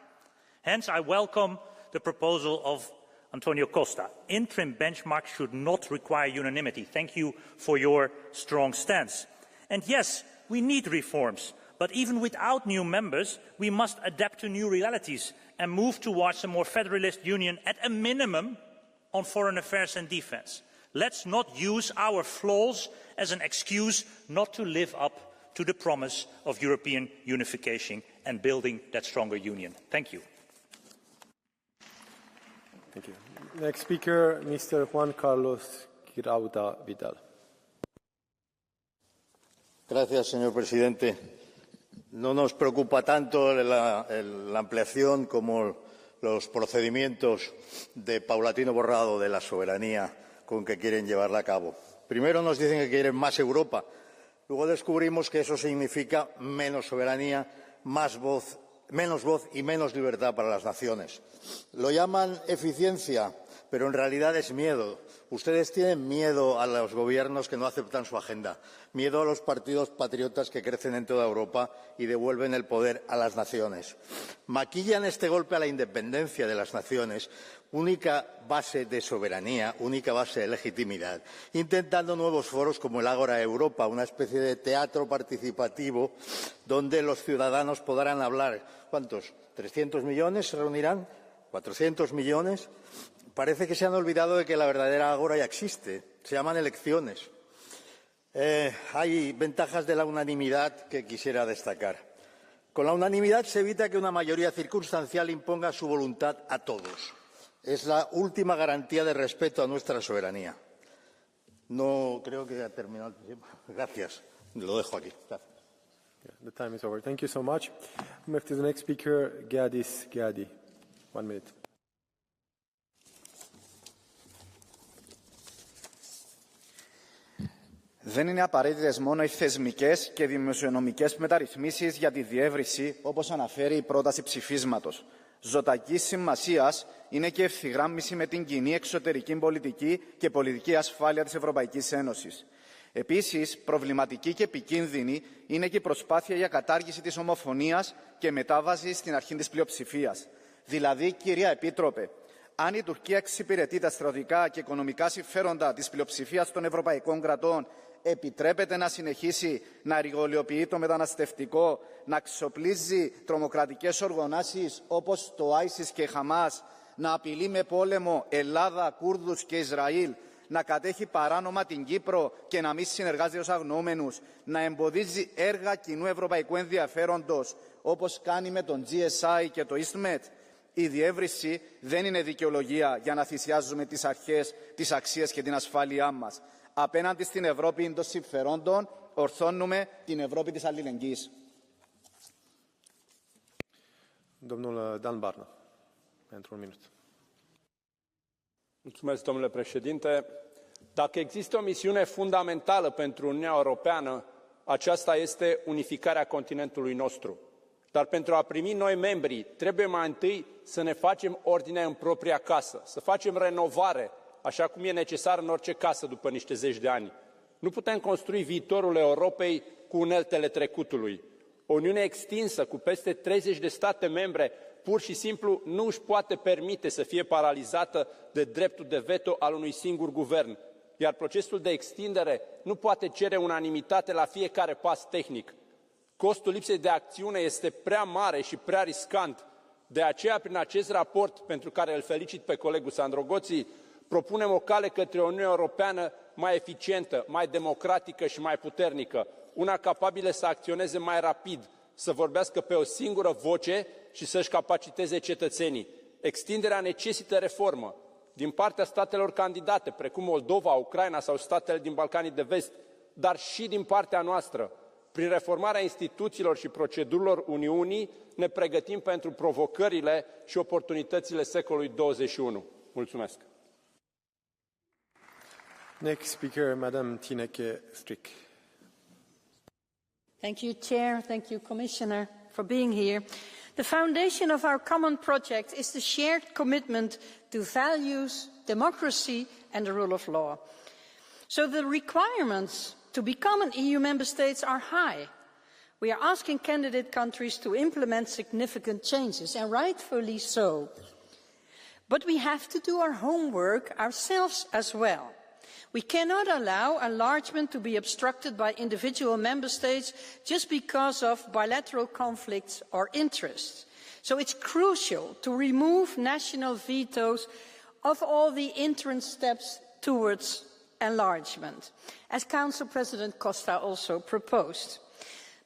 Hence, I welcome the proposal of Antonio Costa. Interim benchmarks should not require unanimity. Thank you for your strong stance. And yes, we need reforms, but even without new members, we must adapt to new realities and move towards a more federalist union at a minimum on foreign affairs and defence. Let's not use our flaws as an excuse not to live up to the promise of European unification and building that stronger union. Thank you. Thank you. Next speaker, Mr. Juan Carlos Girauta Vidal. Gracias, señor presidente. No nos preocupa tanto la ampliación como los procedimientos de paulatino borrado de la soberanía con que quieren llevarla a cabo. Primero nos dicen que quieren más Europa. Luego descubrimos que eso significa menos soberanía, menos voz y menos libertad para las naciones. Lo llaman eficiencia, pero en realidad es miedo. Ustedes tienen miedo a los gobiernos que no aceptan su agenda, miedo a los partidos patriotas que crecen en toda Europa y devuelven el poder a las naciones. Maquillan este golpe a la independencia de las naciones, única base de soberanía, única base de legitimidad, intentando nuevos foros como el Ágora Europa, una especie de teatro participativo donde los ciudadanos podrán hablar. ¿Cuántos? ¿300 millones se reunirán? ¿400 millones? Parece que se han olvidado de que la verdadera Ágora ya existe. Se llaman elecciones. Hay ventajas de la unanimidad que quisiera destacar. Con la unanimidad se evita que una mayoría circunstancial imponga su voluntad a todos. Es la última garantía de respeto a nuestra soberanía. No creo que haya terminado el tiempo. Gracias. Lo dejo aquí. Gracias. Yeah, the time is over. Thank you so much. We move to the next speaker, Gadis Gadi. 1 minute. Δεν είναι απαραίτητες μόνο οι θεσμικές και δημοσιονομικές μεταρρυθμίσεις για τη διεύρυνση, όπως αναφέρει η πρόταση ψηφίσματος. Ζωτικής σημασίας είναι και ευθυγράμμιση με την κοινή εξωτερική πολιτική και πολιτική ασφάλεια της Ευρωπαϊκής Ένωσης. Επίσης, προβληματική και επικίνδυνη είναι και η προσπάθεια για κατάργηση της ομοφωνίας και μετάβαση στην αρχή της πλειοψηφίας. Δηλαδή, κυρία Επίτροπε, αν η Τουρκία εξυπηρετεί τα στρατιωτικά και οικονομικά συμφέροντα της πλειοψηφίας των ευρωπαϊκών κρατών, επιτρέπεται να συνεχίσει να εργολιοποιεί το μεταναστευτικό, να εξοπλίζει τρομοκρατικές οργανώσεις όπως το ISIS και η Χαμάς, να απειλεί με πόλεμο Ελλάδα, Κούρδους και Ισραήλ, να κατέχει παράνομα την Κύπρο και να μην συνεργάζεται ως αγνοούμενους, να εμποδίζει έργα κοινού ευρωπαϊκού ενδιαφέροντος όπως κάνει με τον GSI και το EastMed. Η διεύρυνση δεν είναι δικαιολογία για να θυσιάζουμε τις αρχές, τις αξίες και την ασφάλειά μας. Απέναντι στην Ευρώπη των συμφερόντων, ορθώνουμε την Ευρώπη της αλληλεγγύης. Domnul Dan Barna, pentru un minut. Mulțumesc, domnule președinte. Dacă există o misiune fundamentală pentru Uniunea Europeană, aceasta este unificarea continentului nostru. Dar pentru a primi noi membri, trebuie mai întâi să ne facem ordine în propria casă, să facem renovare, așa cum e necesar în orice casă după niște zeci de ani. Nu putem construi viitorul Europei cu uneltele trecutului. O Uniune extinsă cu peste 30 de state membre pur și simplu nu își poate permite să fie paralizată de dreptul de veto al unui singur guvern, iar procesul de extindere nu poate cere unanimitate la fiecare pas tehnic. Costul lipsei de acțiune este prea mare și prea riscant. De aceea, prin acest raport, pentru care îl felicit pe colegul Sandro Gozi, propunem o cale către o Uniune Europeană mai eficientă, mai democratică și mai puternică, una capabilă să acționeze mai rapid, să vorbească pe o singură voce și să-și capaciteze cetățenii. Extinderea necesită reformă din partea statelor candidate, precum Moldova, Ucraina sau statele din Balcanii de Vest, dar și din partea noastră. Prin reformarea instituțiilor și procedurilor Uniunii ne pregătim pentru provocările și oportunitățile secolului 21. Mulțumesc! Next speaker, Madam Tineke Strik. Thank you, Chair. Thank you, Commissioner, for being here. The foundation of our common project is the shared commitment to values, democracy and the rule of law. So the requirements to become an EU member state are high. We are asking candidate countries to implement significant changes, and rightfully so. But we have to do our homework ourselves as well. We cannot allow enlargement to be obstructed by individual member states just because of bilateral conflicts or interests. So it's crucial to remove national vetoes of all the entrance steps towards enlargement, as Council President Costa also proposed.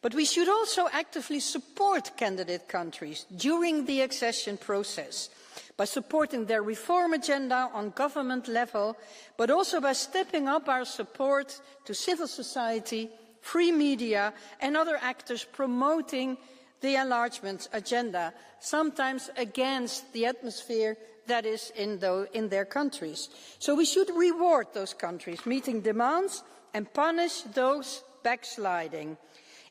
But we should also actively support candidate countries during the accession process by supporting their reform agenda on government level, but also by stepping up our support to civil society, free media and other actors promoting the enlargement agenda, sometimes against the atmosphere that is in their countries. So we should reward those countries meeting demands and punish those backsliding.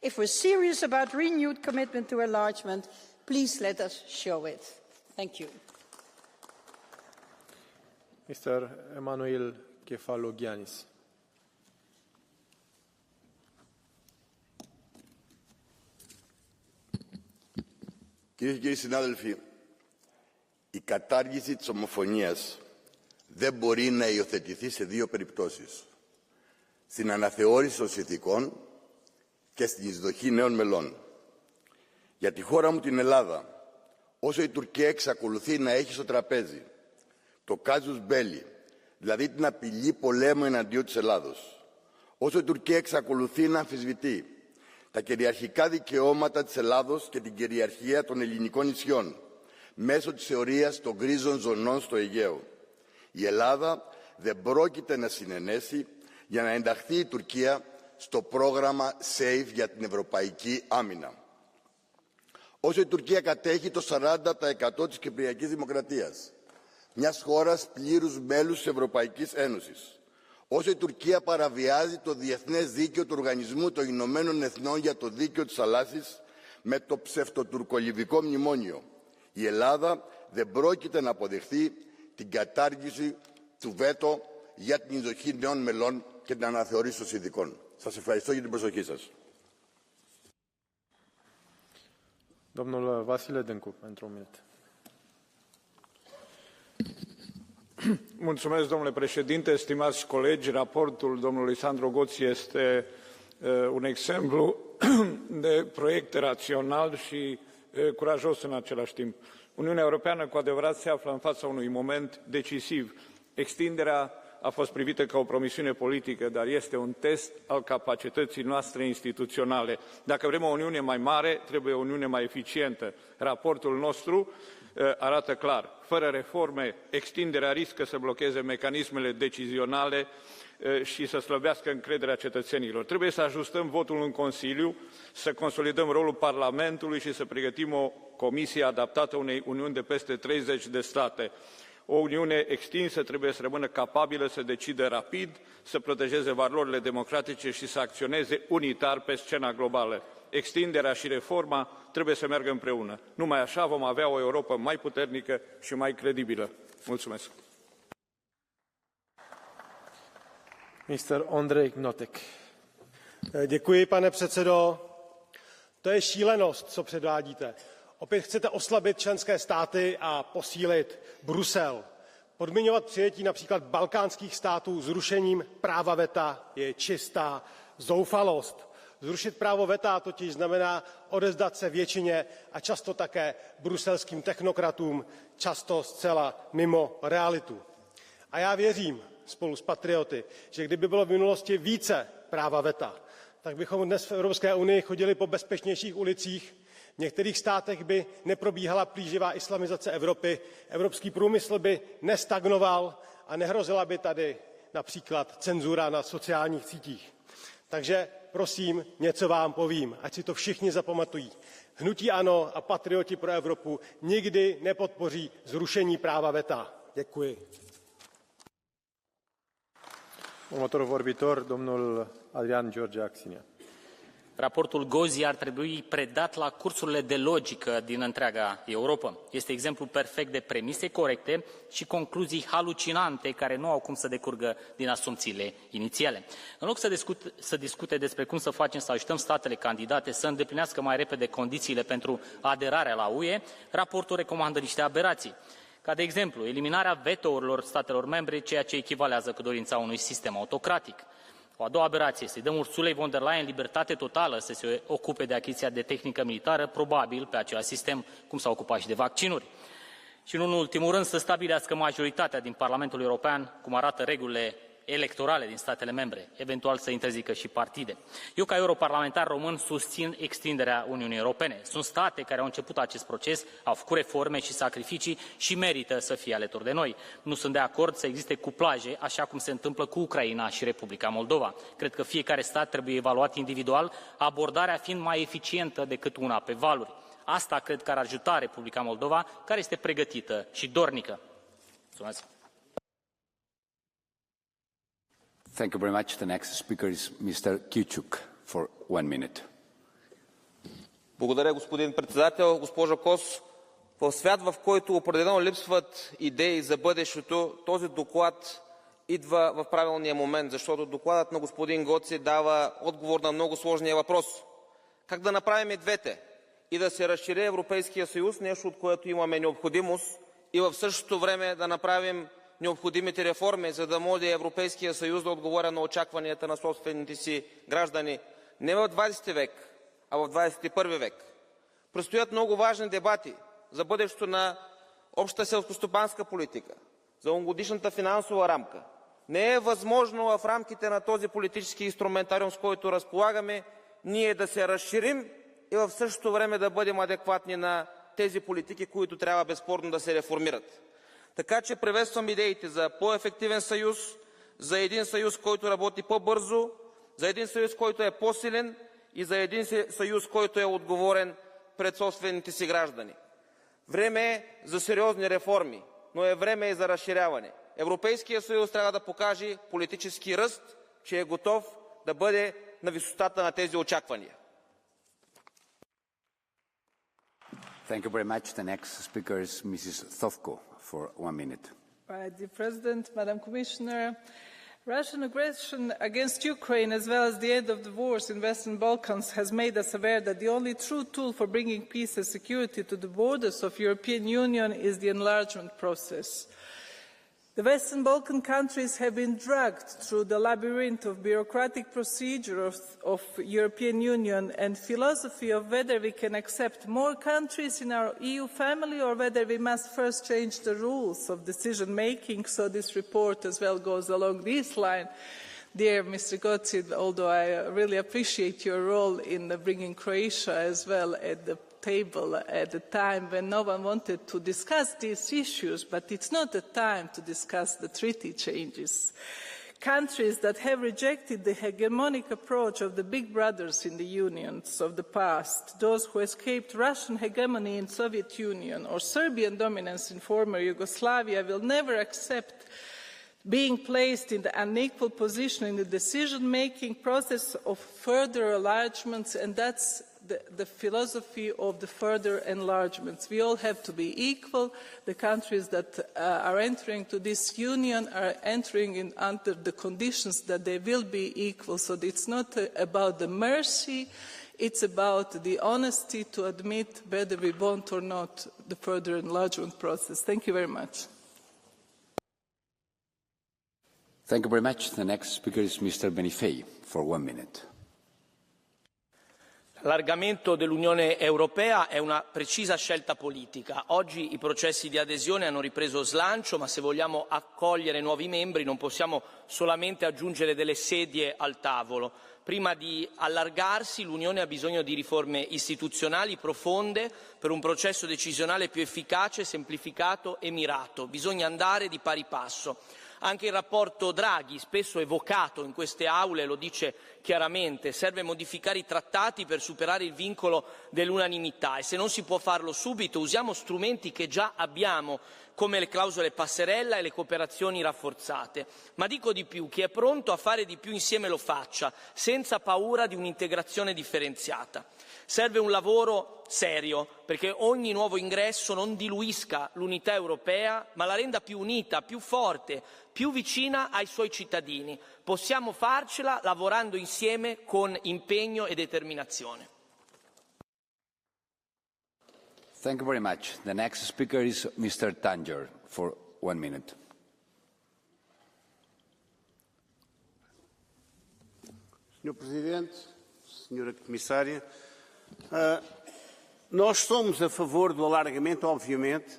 If we're serious about renewed commitment to enlargement, please let us show it. Thank you. Mr. Emanuel Kefalogiannis. Κυρίες και κύριοι συνάδελφοι, η κατάργηση της ομοφωνίας δεν μπορεί να υιοθετηθεί σε δύο περιπτώσεις. Στην αναθεώρηση των συνθηκών και στην εισδοχή νέων μελών. Για τη χώρα μου την Ελλάδα, όσο η Τουρκία εξακολουθεί να έχει στο τραπέζι το κάζους μπέλι, δηλαδή την απειλή πολέμου εναντίον της Ελλάδος, όσο η Τουρκία εξακολουθεί να αμφισβητεί τα κυριαρχικά δικαιώματα της Ελλάδος και την κυριαρχία των ελληνικών νησιών, μέσω της θεωρίας των γκρίζων ζωνών στο Αιγαίο. Η Ελλάδα δεν πρόκειται να συνενέσει για να ενταχθεί η Τουρκία στο πρόγραμμα SAFE για την ευρωπαϊκή άμυνα. Όσο η Τουρκία κατέχει το 40% της Κυπριακής Δημοκρατίας, μιας χώρας πλήρους μέλους της Ευρωπαϊκής Ένωσης, όσο η Τουρκία παραβιάζει το διεθνές δίκαιο του Οργανισμού των Ηνωμένων Εθνών για το δίκαιο της θαλάσσης με το ψευτοτουρκολιβικό μνημόνιο, η Ελλάδα δεν πρόκειται να αποδεχθεί την κατάργηση του βέτο για την εισδοχή νέων μελών και την αναθεώρηση των συνθηκών. Σας ευχαριστώ για την προσοχή σας. Domnul Vasile Dâncu, pentru un minut. Mulțumesc, domnule președinte, stimați colegi. Raportul domnului Sandro Gozi este un exemplu de proiect rațional și curajos în același timp. Uniunea Europeană cu adevărat se află în fața unui moment decisiv. Extinderea a fost privită ca o promisiune politică, dar este un test al capacității noastre instituționale. Dacă vrem o Uniune mai mare, trebuie o Uniune mai eficientă. Raportul nostru arată clar. Fără reforme, extinderea riscă să blocheze mecanismele decizionale și să slăbească încrederea cetățenilor. Trebuie să ajustăm votul în Consiliu, să consolidăm rolul Parlamentului și să pregătim o comisie adaptată unei Uniuni de peste 30 de state. O Uniune extinsă trebuie să rămână capabilă să decidă rapid, să protejeze valorile democratice și să acționeze unitar pe scena globală. Extinderea și reforma trebuie să meargă împreună. Numai așa vom avea o Europă mai puternică și mai credibilă. Mulțumesc. Mr. Ondrej Gnotek. Děkuji, pane předsedo. To je šílenost, co předvádíte. Opět chcete oslabit členské státy a posílit Brusel. Podmiňovat přijetí například balkánských států zrušením práva veta je čistá zoufalost. Zrušit právo veta totiž znamená odevzdat se většině a často také bruselským technokratům, často zcela mimo realitu. A já věřím spolu s patrioty, že kdyby bylo v minulosti více práva veta, tak bychom dnes v Evropské unii chodili po bezpečnějších ulicích. V některých státech by neprobíhala plíživá islamizace Evropy, evropský průmysl by nestagnoval a nehrozila by tady například cenzura na sociálních sítích. Takže prosím, něco vám povím, ať si to všichni zapamatují. Hnutí ANO a patrioti pro Evropu nikdy nepodpoří zrušení práva veta. Děkuji. Următorul vorbitor, domnul Adrian George Axinia. Raportul Gozi ar trebui predat la cursurile de logică din întreaga Europa. Este exemplu perfect de premise corecte și concluzii halucinante care nu au cum să decurgă din asumțiile inițiale. În loc să discute despre cum să facem să ajutăm statele candidate să îndeplinească mai repede condițiile pentru aderarea la UE, raportul recomandă niște aberații, ca de exemplu eliminarea vetourilor statelor membre, ceea ce echivalează cu dorința unui sistem autocratic. O a doua aberație, să-i dăm Ursulei von der Leyen libertate totală să se ocupe de achiziția de tehnică militară, probabil pe același sistem cum s-a ocupat și de vaccinuri. Și nu în ultimul rând să stabilească majoritatea din Parlamentul European, cum arată regulile electorale din statele membre, eventual să interzică și partide. Eu, ca europarlamentar român, susțin extinderea Uniunii Europene. Sunt state care au început acest proces, au făcut reforme și sacrificii și merită să fie alături de noi. Nu sunt de acord să existe cuplaje, așa cum se întâmplă cu Ucraina și Republica Moldova. Cred că fiecare stat trebuie evaluat individual, abordarea fiind mai eficientă decât una pe valuri. Asta cred că ar ajuta Republica Moldova, care este pregătită și dornică. Mulțumesc! Thank you very much. The next speaker is Mr. Кючук for 1 minute. Благодаря, господин председател. Госпожо Кос, в свят, в който определено липсват идеи за бъдещето, този доклад идва в правилния момент, защото докладът на господин Гоци дава отговор на много сложния въпрос. Как да направим и двете? И да се разшири Европейския съюз, нещо от което имаме необходимост, и в същото време да направим необходимите реформи, за да може Европейския съюз да отговоря на очакванията на собствените си граждани не в 20 век, а в 21 век. Предстоят много важни дебати за бъдещето на общата селскостопанска политика, за многогодишната финансова рамка. Не е възможно в рамките на този политически инструментариум, с който разполагаме, ние да се разширим и в същото време да бъдем адекватни на тези политики, които трябва безспорно да се реформират. Така че приветствам идеите за по-ефективен съюз, за един съюз, който работи по-бързо, за един съюз, който е по-силен и за един съюз, който е отговорен пред собствените си граждани. Време е за сериозни реформи, но е време и за разширяване. Европейския съюз трябва да покаже политически ръст, че е готов да бъде на висотата на тези очаквания. Thank you very much. The next speaker is Mrs. Thofko for 1 minute. Dear President, Madam Commissioner, Russian aggression against Ukraine, as well as the end of the wars in Western Balkans, has made us aware that the only true tool for bringing peace and security to the borders of the European Union is the enlargement process. The Western Balkan countries have been dragged through the labyrinth of bureaucratic procedures of the European Union and philosophy of whether we can accept more countries in our EU family or whether we must first change the rules of decision-making. So this report as well goes along this line. Dear Mr. Gozi, although I really appreciate your role in bringing Croatia as well at the table at a time when no one wanted to discuss these issues, but it's not the time to discuss the treaty changes. Countries that have rejected the hegemonic approach of the big brothers in the unions of the past, those who escaped Russian hegemony in the Soviet Union or Serbian dominance in former Yugoslavia, will never accept being placed in the unequal position in the decision-making process of further enlargements, and that's the philosophy of the further enlargements. We all have to be equal. The countries that are entering to this union are entering under the conditions that they will be equal. So it's not about the mercy, it's about the honesty to admit whether we want or not the further enlargement process. Thank you very much. Thank you very much. The next speaker is Mr. Benifei for 1 minute. L'allargamento dell'Unione Europea è una precisa scelta politica. Oggi i processi di adesione hanno ripreso slancio, ma se vogliamo accogliere nuovi membri non possiamo solamente aggiungere delle sedie al tavolo. Prima di allargarsi l'Unione ha bisogno di riforme istituzionali profonde per un processo decisionale più efficace, semplificato e mirato. Bisogna andare di pari passo. Anche il rapporto Draghi, spesso evocato in queste aule, lo dice chiaramente: serve modificare i trattati per superare il vincolo dell'unanimità e se non si può farlo subito usiamo strumenti che già abbiamo, come le clausole passerella e le cooperazioni rafforzate. Ma dico di più, chi è pronto a fare di più insieme lo faccia, senza paura di un'integrazione differenziata. Serve un lavoro serio, perché ogni nuovo ingresso non diluisca l'unità europea, ma la renda più unita, più forte, più vicina ai suoi cittadini. Possiamo farcela lavorando insieme con impegno e determinazione. Thank you very much. The next speaker is Mr. Tanger for 1 minute. Senhor Presidente, Senhora Comissária, nós somos a favor do alargamento, obviamente,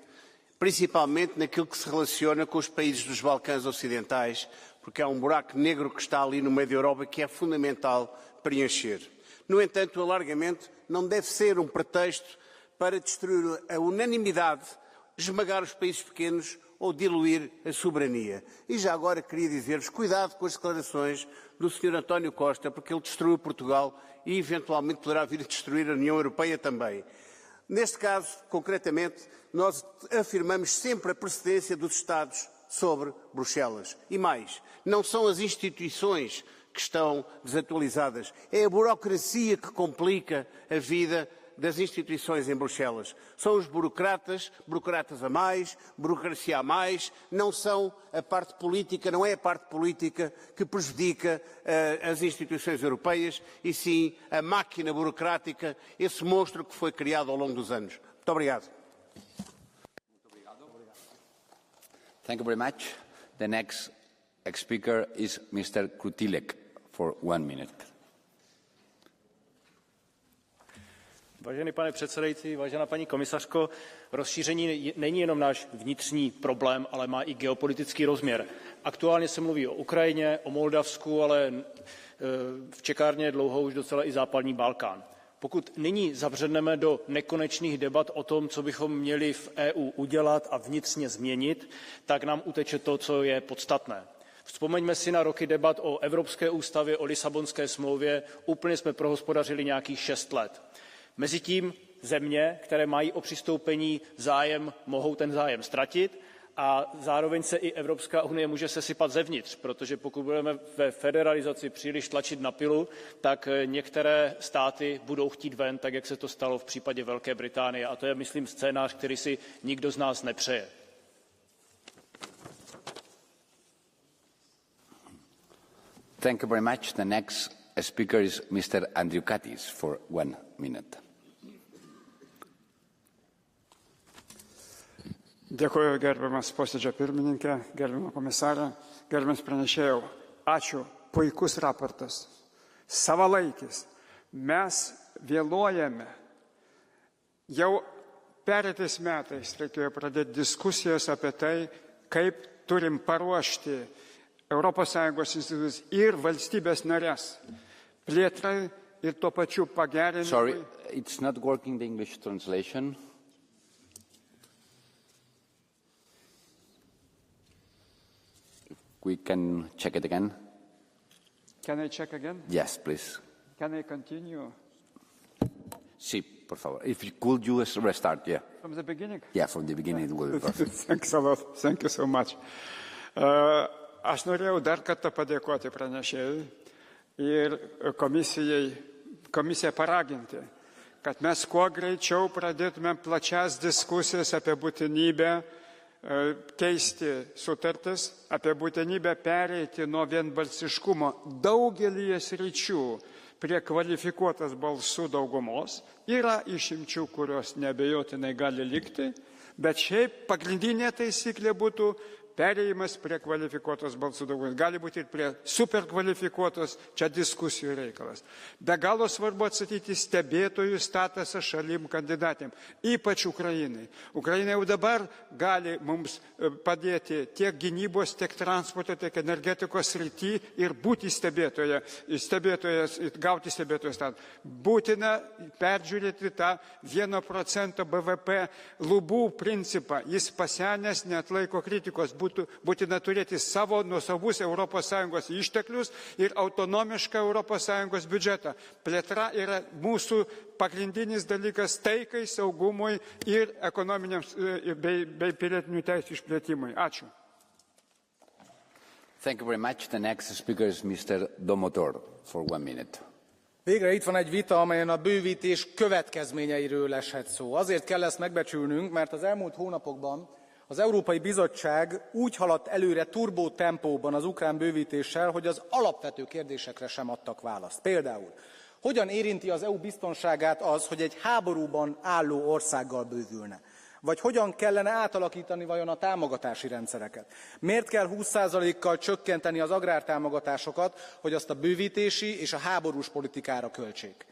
principalmente naquilo que se relaciona com os países dos Balcãs Ocidentais, porque há um buraco negro que está ali no meio da Europa que é fundamental preencher. No entanto, o alargamento não deve ser um pretexto para destruir a unanimidade, esmagar os países pequenos ou diluir a soberania. E já agora queria dizer-vos, cuidado com as declarações do Sr. António Costa, porque ele destruiu Portugal e eventualmente poderá vir a destruir a União Europeia também. Neste caso, concretamente, nós afirmamos sempre a precedência dos Estados sobre Bruxelas. E mais, não são as instituições que estão desatualizadas, é a burocracia que complica a vida das instituições em Bruxelas. São os burocratas a mais, burocracia a mais, não são a parte política, não é a parte política que prejudica as instituições europeias, e sim a máquina burocrática, esse monstro que foi criado ao longo dos anos. Muito obrigado. Thank you very much. The next speaker is Mr. Krutilek for 1 minute. Vážený pane předsedající, vážená paní komisařko, rozšíření není jenom náš vnitřní problém, ale má i geopolitický rozměr. Aktuálně se mluví o Ukrajině, o Moldavsku, ale v čekárně je dlouho už docela i západní Balkán. Pokud nyní zabředneme do nekonečných debat o tom, co bychom měli v EU udělat a vnitřně změnit, tak nám uteče to, co je podstatné. Vzpomeňme si na roky debat o Evropské ústavě, o Lisabonské smlouvě, úplně jsme prohospodařili nějakých 6 let. Mezitím země, které mají o přistoupení zájem, mohou ten zájem ztratit a zároveň se i Evropská unie může sesypat zevnitř, protože pokud budeme ve federalizaci příliš tlačit na pilu, tak některé státy budou chtít ven, tak jak se to stalo v případě Velké Británie. A to je, myslím, scénář, který si nikdo z nás nepřeje. Thank you very much. The next speaker is Mr. Andriukaitis for 1 minute. Dėkuoju, gerbiamas posėdžio pirmininkė, gerbiamas komisarė, gerbiamas pranešėjau. Ačiū, puikus raportas, savalaikis. Mes vėluojame. Jau pereitais metais reikėjo pradėti diskusijas apie tai, kaip turim paruošti ES institucijas ir valstybės narės plėtrai ir tuo pačiu pagerinimui. Sorry, it's not working, the English translation. We can check it again. Can I check again? Yes, please. Can I continue? Sí, por favor. If you could you restart, yeah. From the beginning? Yeah, from the beginning it will be perfect. Thanks a lot. Thank you so much. Aš norėjau dar kartą padėkoti pranešėjui ir komisiją paraginti, kad mes kuo greičiau pradėtume plačias diskusijas apie būtinybę keisti sutartis, apie būtinybę pereiti nuo vienbalsiškumo daugelyje sričių prie kvalifikuotos balsų daugumos. Yra išimčių, kurios neabejotinai gali likti, bet šiaip pagrindinė taisyklė būtų perėjimas prie kvalifikuotos balsų daugumos. Gali būti ir prie superkvalifikuotos, čia diskusijų reikalas. Be galo svarbu atsakyti stebėtojų statusą šalim kandidatėm, ypač Ukrainai. Ukraina jau dabar gali mums padėti tiek gynybos, tiek transporto, tiek energetikos srity ir būti gauti stebėtojo statusą. Būtina peržiūrėti tą 1% BVP lubų principą. Jis pasenęs, neatlaiko kritikos. Būtina turėti savo nuosavus ES išteklius ir autonomišką ES biudžetą. Plėtra yra mūsų pagrindinis dalykas taikai, saugumui ir ekonominiams bei pilietinių teisių išplėtimui. Ačiū. Thank you very much. The next speaker is Mr. Domotor for 1 minute. Végre itt van egy vita, amelyen a bővítés következményeiről eshet szó. Azért kell ezt megbecsülnünk, mert az elmúlt hónapokban az Európai Bizottság úgy haladt előre turbótempóban az ukrán bővítéssel, hogy az alapvető kérdésekre sem adtak választ. Például, hogyan érinti az EU biztonságát az, hogy egy háborúban álló országgal bővülne? Vagy hogyan kellene átalakítani vajon a támogatási rendszereket? Miért kell 20%-kal csökkenteni az agrártámogatásokat, hogy azt a bővítési és a háborús politikára költsék?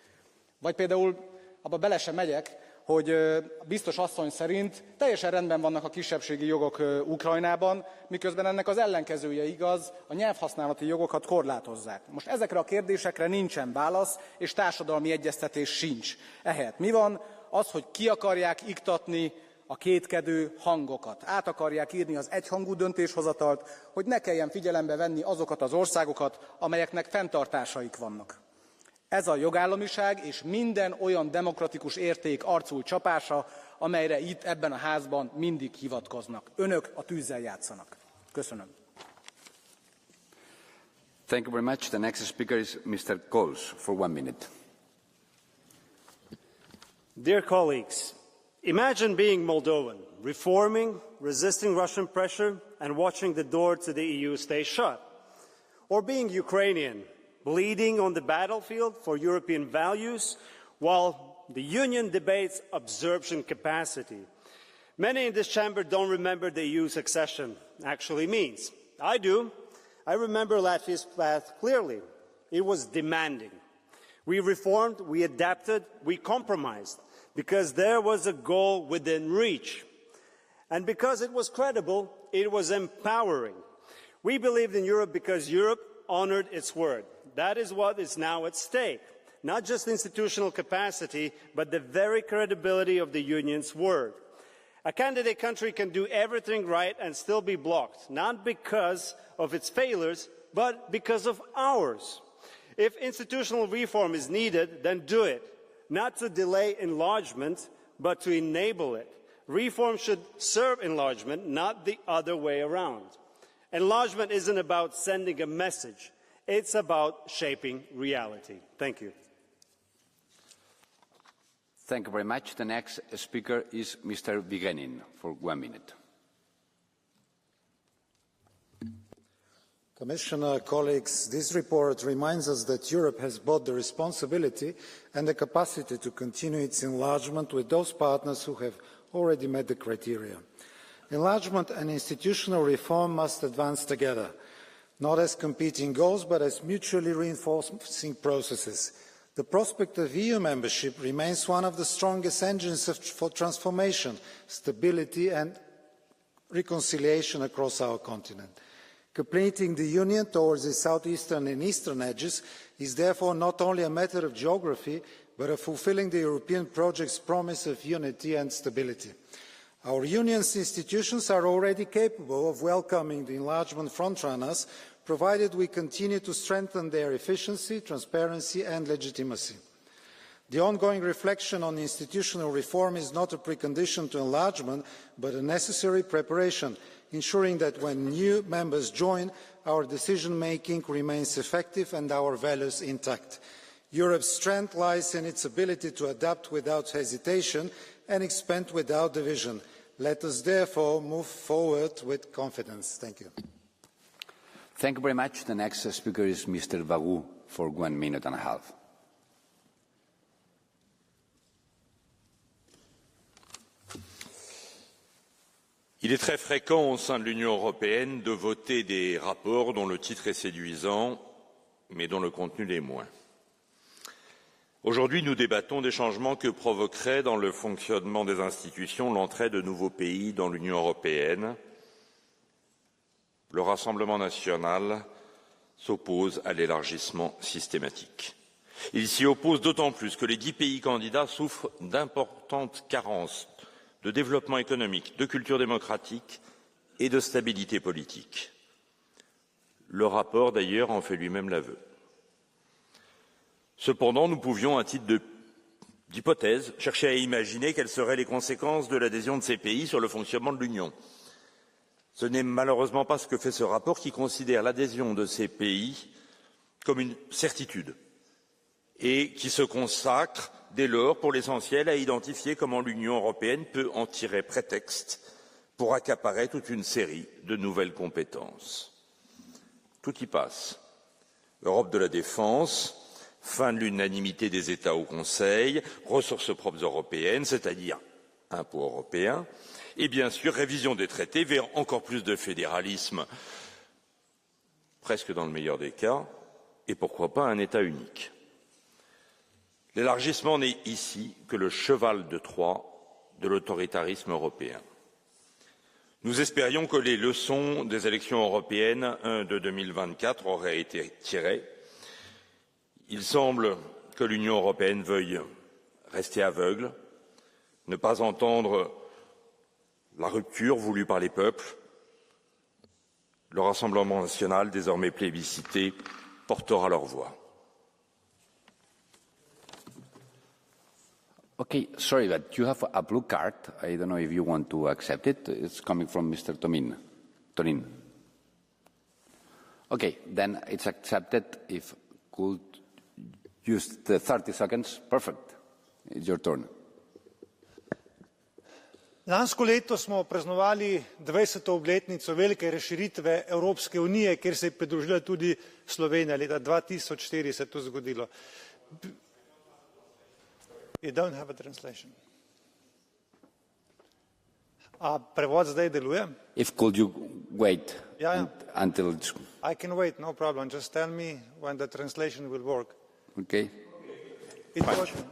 Vagy például, abba bele sem megyek, hogy a biztos asszony szerint teljesen rendben vannak a kisebbségi jogok Ukrajnában, miközben ennek az ellenkezője igaz, a nyelvhasználati jogokat korlátozzák. Most ezekre a kérdésekre nincsen válasz, és társadalmi egyeztetés sincs. Ehelyett mi van? Az, hogy ki akarják iktatni a kétkedő hangokat. Át akarják írni az egyhangú döntéshozatalt, hogy ne kelljen figyelembe venni azokat az országokat, amelyeknek fenntartásaik vannak. Ez a jogállamiság és minden olyan demokratikus érték arcul csapása, amelyre itt ebben a házban mindig hivatkoznak. Önök a tűzzel játszanak. Köszönöm. Thank you very much. The next speaker is Mr. Coles for 1 minute. Dear colleagues, imagine being Moldovan, reforming, resisting Russian pressure, and watching the door to the EU stay shut. Or being Ukrainian, bleeding on the battlefield for European values, while the Union debates absorption capacity. Many in this chamber don't remember the EU's accession actually means. I do. I remember Latvia's path clearly. It was demanding. We reformed, we adapted, we compromised, because there was a goal within reach. And because it was credible, it was empowering. We believed in Europe because Europe honored its word. That is what is now at stake. not just institutional capacity, but the very credibility of the Union's word. A candidate country can do everything right and still be blocked, not because of its failures, but because of ours. If institutional reform is needed, then do it, not to delay enlargement, but to enable it. Reform should serve enlargement, not the other way around. Enlargement isn't about sending a message. It's about shaping reality. Thank you. Thank you very much. The next speaker is Mr. Vigenin for 1 minute. Commissioner, colleagues, this report reminds us that Europe has both the responsibility and the capacity to continue its enlargement with those partners who have already met the criteria. Enlargement and institutional reform must advance together, not as competing goals, but as mutually reinforcing processes. The prospect of EU membership remains one of the strongest engines for transformation, stability and reconciliation across our continent. Completing the Union towards the southeastern and eastern edges is therefore not only a matter of geography, but of fulfilling the European project's promise of unity and stability. Our Union's institutions are already capable of welcoming the enlargement frontrunners, provided we continue to strengthen their efficiency, transparency and legitimacy. The ongoing reflection on institutional reform is not a precondition to enlargement, but a necessary preparation, ensuring that when new members join, our decision-making remains effective and our values intact. Europe's strength lies in its ability to adapt without hesitation and expand without division. Let us therefore move forward with confidence. Thank you. Thank you very much. The next speaker is Mr. Vagou for 1 minute and a half. Il est très fréquent au sein de l'Union européenne de voter des rapports dont le titre est séduisant, mais dont le contenu l'est moins. Aujourd'hui, nous débattons des changements que provoquerait dans le fonctionnement des institutions l'entrée de nouveaux pays dans l'Union européenne. Le Rassemblement national s'oppose à l'élargissement systématique. Il s'y oppose d'autant plus que les 10 pays candidats souffrent d'importantes carences de développement économique, de culture démocratique et de stabilité politique. Le rapport, d'ailleurs, en fait lui-même l'aveu. Cependant, nous pouvions, à titre d'hypothèse, chercher à imaginer quelles seraient les conséquences de l'adhésion de ces pays sur le fonctionnement de l'Union. Ce n'est malheureusement pas ce que fait ce rapport qui considère l'adhésion de ces pays comme une certitude et qui se consacre dès lors, pour l'essentiel, à identifier comment l'Union européenne peut en tirer prétexte pour accaparer toute une série de nouvelles compétences. Tout y passe. Europe de la défense, fin de l'unanimité des États au Conseil, ressources propres européennes, c'est-à-dire impôts européens, et bien sûr révision des traités vers encore plus de fédéralisme, presque dans le meilleur des cas, et pourquoi pas un État unique. L'élargissement n'est ici que le cheval de Troie de l'autoritarisme européen. Nous espérions que les leçons des élections européennes de 2024 auraient été tirées. Il semble que l'Union européenne veuille rester aveugle, ne pas entendre la rupture voulue par les peuples. Le Rassemblement national, désormais plébiscité, portera leur voix. Okay, sorry, but you have a blue card. I don't know if you want to accept it. It's coming from Mr. Tonin. Okay, then it's accepted. If could use the 30 seconds. Perfect. It's your turn. Lansko leto smo praznovali 20. obletnico velike razširitve Evropske unije, kjer se je pridružila tudi Slovenija. Leta 2004 se je to zgodilo. You don't have a translation. Prevod zdaj deluje? If could you wait until it's... I can wait, no problem. Just tell me when the translation will work. Okay.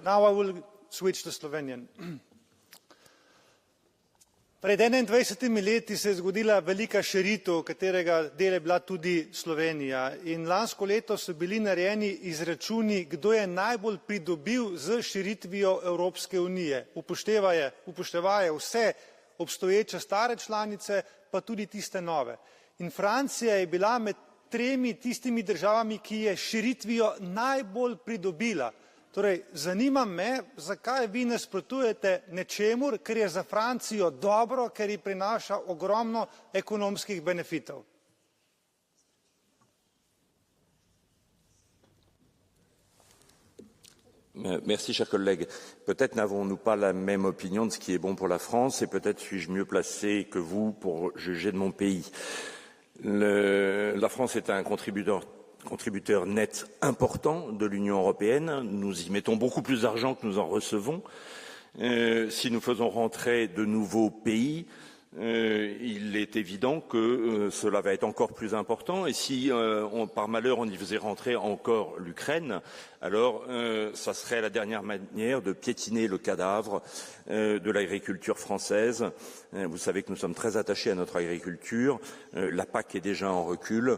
Now I will switch to Slovenian. Pred 21 leti se je zgodila velika širitev, katerega del je bila tudi Slovenija. In lansko leto so bili narejeni izračuni, kdo je najbolj pridobil z širitvijo Evropske unije. Upoštevaje vse obstoječe stare članice, pa tudi tiste nove. In Francija je bila med 3 tistimi državami, ki je širitvijo najbolj pridobila. Torej, zanima me, zakaj vi nasprotujete nečemur, ker je za Francijo dobro, ker ji prinaša ogromno ekonomskih benefitov. Merci, chers collègues. Peut-être n'avons-nous pas la même opinion de ce qui est bon pour la France et peut-être suis-je mieux placé que vous pour juger de mon pays. La France est un contributeur net important de l'Union européenne. Nous y mettons beaucoup plus d'argent que nous en recevons. Si nous faisons rentrer de nouveaux pays, il est évident que cela va être encore plus important. Et si, par malheur, on y faisait rentrer encore l'Ukraine, alors ça serait la dernière manière de piétiner le cadavre de l'agriculture française. Vous savez que nous sommes très attachés à notre agriculture. La PAC est déjà en recul.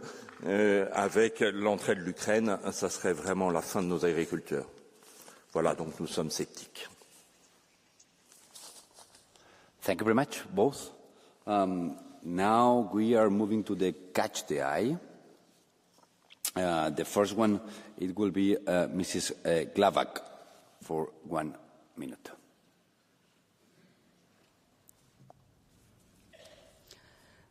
Avec l'entrée de l'Ukraine, ça serait vraiment la fin de nos agriculteurs. Voilà, donc nous sommes sceptiques. Thank you very much, both. Now we are moving to the catch the eye. The first one, it will be Mrs. Glavak for 1 minute.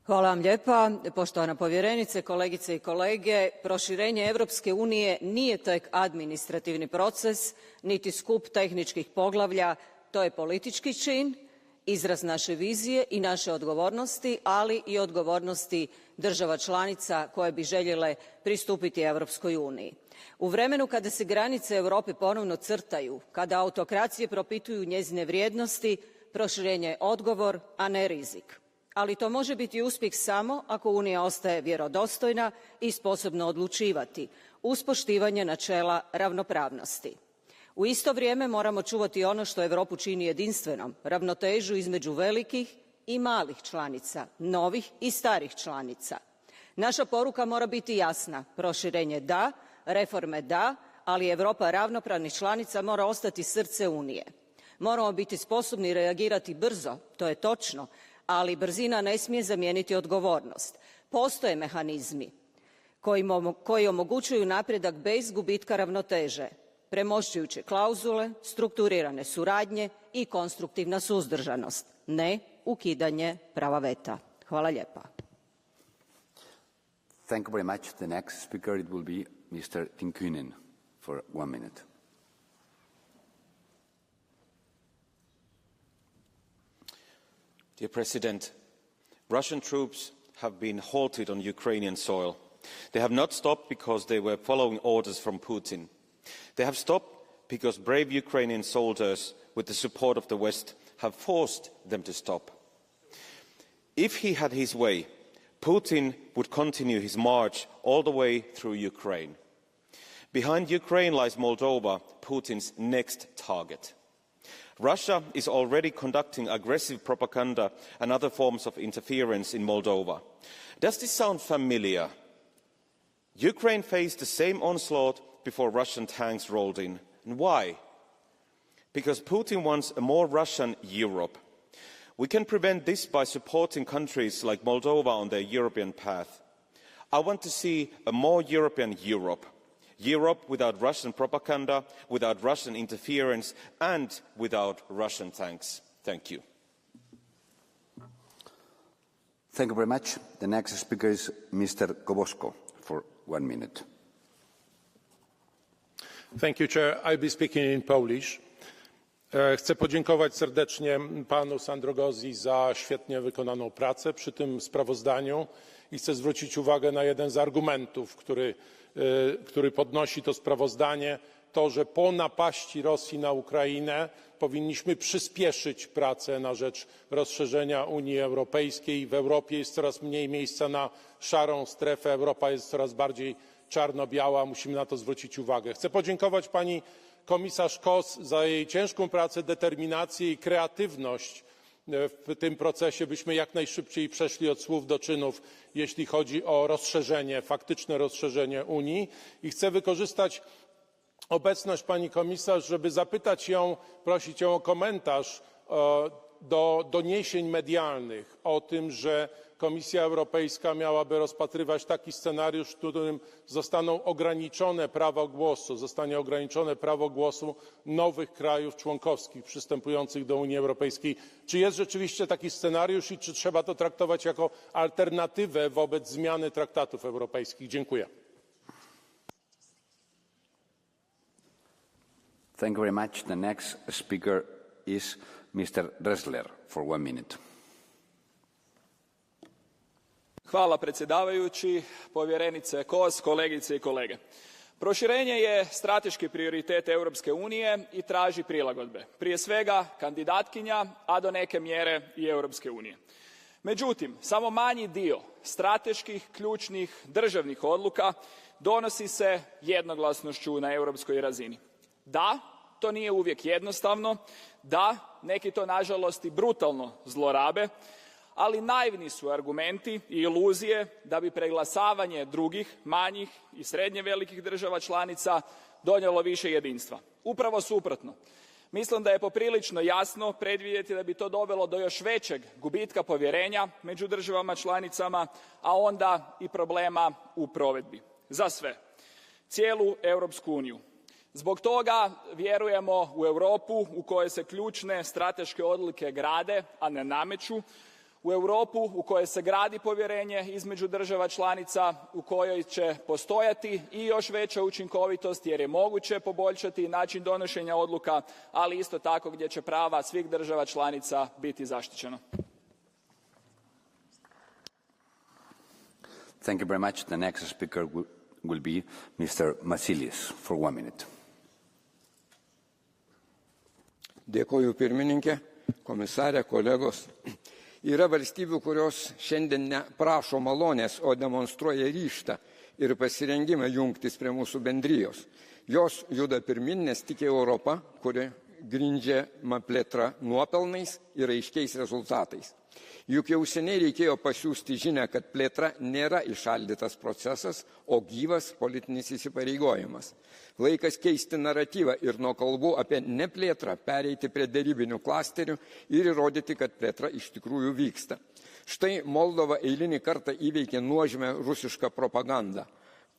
Hvala vam lijepa. Poštovana povjerenice, kolegice i kolege, proširenje Europske unije nije tek administrativni proces, niti skup tehničkih poglavlja, to je politički čin, izraz naše vizije i naše odgovornosti, ali i odgovornosti država članica koje bi željele pristupiti Europskoj uniji. U vremenu kada se granice Europe ponovno crtaju, kada autokracije propituju njezine vrijednosti, proširenje je odgovor, a ne rizik. Ali to može biti uspjeh samo ako Unija ostaje vjerodostojna i sposobna odlučivati, uz poštivanje načela ravnopravnosti. U isto vrijeme moramo čuvati ono što Europu čini jedinstvenom, ravnotežu između velikih i malih članica, novih i starih članica. Naša poruka mora biti jasna, proširenje da, reforme da, ali Europa ravnopravnih članica mora ostati srce Unije. Moramo biti sposobni reagirati brzo, to je točno, ali brzina ne smije zamijeniti odgovornost. Postoje mehanizmi koji omogućuju napredak bez gubitka ravnoteže, premošćujuće klauzule, strukturirane suradnje i konstruktivna suzdržanost, ne ukidanje prava veta. Hvala lijepa. Thank you very much. The next speaker it will be Mr. Tinkynen for 1 minute. Dear President, Russian troops have been halted on Ukrainian soil. They have not stopped because they were following orders from Putin. They have stopped because brave Ukrainian soldiers, with the support of the West, have forced them to stop. If he had his way, Putin would continue his march all the way through Ukraine. Behind Ukraine lies Moldova, Putin's next target. Russia is already conducting aggressive propaganda and other forms of interference in Moldova. Does this sound familiar? Ukraine faced the same onslaught before Russian tanks rolled in. And why? Because Putin wants a more Russian Europe. We can prevent this by supporting countries like Moldova on their European path. I want to see a more European Europe. Europe without Russian propaganda, without Russian interference, and without Russian tanks. Thank you. Thank you very much. The next speaker is Mr. Kobosko for 1 minute. Thank you, Chair. I'll be speaking in Polish. Chcę podziękować serdecznie panu Sandro Gozi za świetnie wykonaną pracę przy tym sprawozdaniu i chcę zwrócić uwagę na jeden z argumentów, który podnosi to sprawozdanie, to, że po napaści Rosji na Ukrainę powinniśmy przyspieszyć pracę na rzecz rozszerzenia Unii Europejskiej. W Europie jest coraz mniej miejsca na szarą strefę, Europa jest coraz bardziej czarno-biała, musimy na to zwrócić uwagę. Chcę podziękować pani komisarz Kroes za jej ciężką pracę, determinację i kreatywność w tym procesie, byśmy jak najszybciej przeszli od słów do czynów, jeśli chodzi o rozszerzenie, faktyczne rozszerzenie Unii. I chcę wykorzystać obecność pani komisarz, żeby zapytać ją, prosić ją o komentarz do doniesień medialnych o tym, że Komisja Europejska miałaby rozpatrywać taki scenariusz, w którym zostanie ograniczone prawo głosu nowych krajów członkowskich przystępujących do Unii Europejskiej. Czy jest rzeczywiście taki scenariusz i czy trzeba to traktować jako alternatywę wobec zmiany traktatów europejskich? Dziękuję. Thank you very much. The next speaker is Mr. Ressler for 1 minute. Hvala predsjedavajući, povjerenice Kos, kolegice i kolege. Proširenje je strateški prioritet Europske unije i traži prilagodbe. Prije svega kandidatkinja, a do neke mjere i Europske unije. Međutim, samo manji dio strateških, ključnih državnih odluka donosi se jednoglasnošću na europskoj razini. Da, to nije uvijek jednostavno, da, neki to nažalost i brutalno zlorabe, ali naivni su argumenti i iluzije da bi preglasavanje drugih, manjih i srednje velikih država članica donijelo više jedinstva. Upravo suprotno. Mislim da je poprilično jasno predvidjeti da bi to dovelo do još većeg gubitka povjerenja među državama članicama, a onda i problema u provedbi. Za sve. Cijelu Europsku uniju. Zbog toga vjerujemo u Europu u kojoj se ključne strateške odluke grade, a ne nameću, u Europu u kojoj se gradi povjerenje između država članica, u kojoj će postojati i još veća učinkovitost jer je moguće poboljšati način donošenja odluka, ali isto tako gdje će prava svih država članica biti zaštićena. Thank you very much. The next speaker will be Mr. Masilis for 1 minute. Dėkoju pirmininkė, komisarė, kolegos. Yra valstybių, kurios šiandien ne prašo malonės, o demonstruoja ryžtą ir pasirengimą jungtis prie mūsų bendrijos. Jos juda pirmin, nes tiki Europą, kuri grindžiama plėtra nuopelnais ir aiškiais rezultatais. Juk jau seniai reikėjo pasiūsti žinę, kad plėtra nėra įšaldytas procesas, o gyvas politinis įsipareigojimas. Laikas keisti naratyvą ir nuo kalbų apie neplėtrą pereiti prie derybinių klasterių ir įrodyti, kad plėtra iš tikrųjų vyksta. Štai Moldova eilinį kartą įveikė nuožmę rusišką propagandą.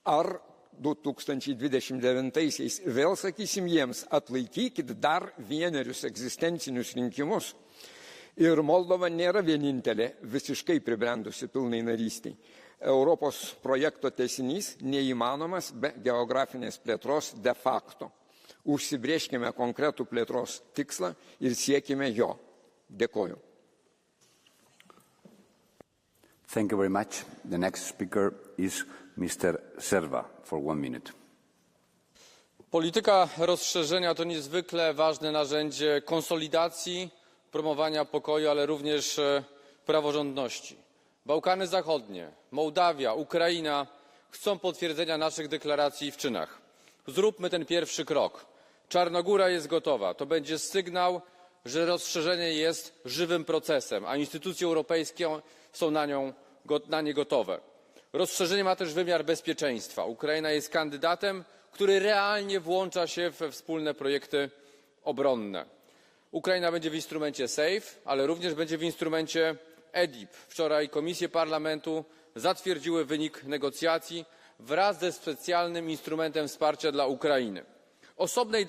Ar 2029-aisiais vėl sakysim jiems, atlaikykit dar vienerius egzistencinius rinkimus? Ir Moldova nėra vienintelė visiškai pribrendusi pilnai narystiai. Europos projekto tęsinys neįmanomas be geografinės plėtros de facto. Užsibrėžkime konkretų plėtros tikslą ir siekime jo. Dėkoju. Thank you very much. The next speaker is Mr. Serva for 1 minute. Polityka rozszerzenia to niezwykle ważne narzędzie konsolidacji, promowania pokoju, ale również praworządności. Bałkany Zachodnie, Mołdawia, Ukraina chcą potwierdzenia naszych deklaracji w czynach. Zróbmy ten pierwszy krok. Czarnogóra jest gotowa. To będzie sygnał, że rozszerzenie jest żywym procesem, a instytucje europejskie są na nie gotowe. Rozszerzenie ma też wymiar bezpieczeństwa. Ukraina jest kandydatem, który realnie włącza się we wspólne projekty obronne. Ukraina będzie w instrumencie SAFE, ale również będzie w instrumencie EDIP. Wczoraj komisje Parlamentu zatwierdziły wynik negocjacji wraz ze specjalnym instrumentem wsparcia dla Ukrainy. Osobnej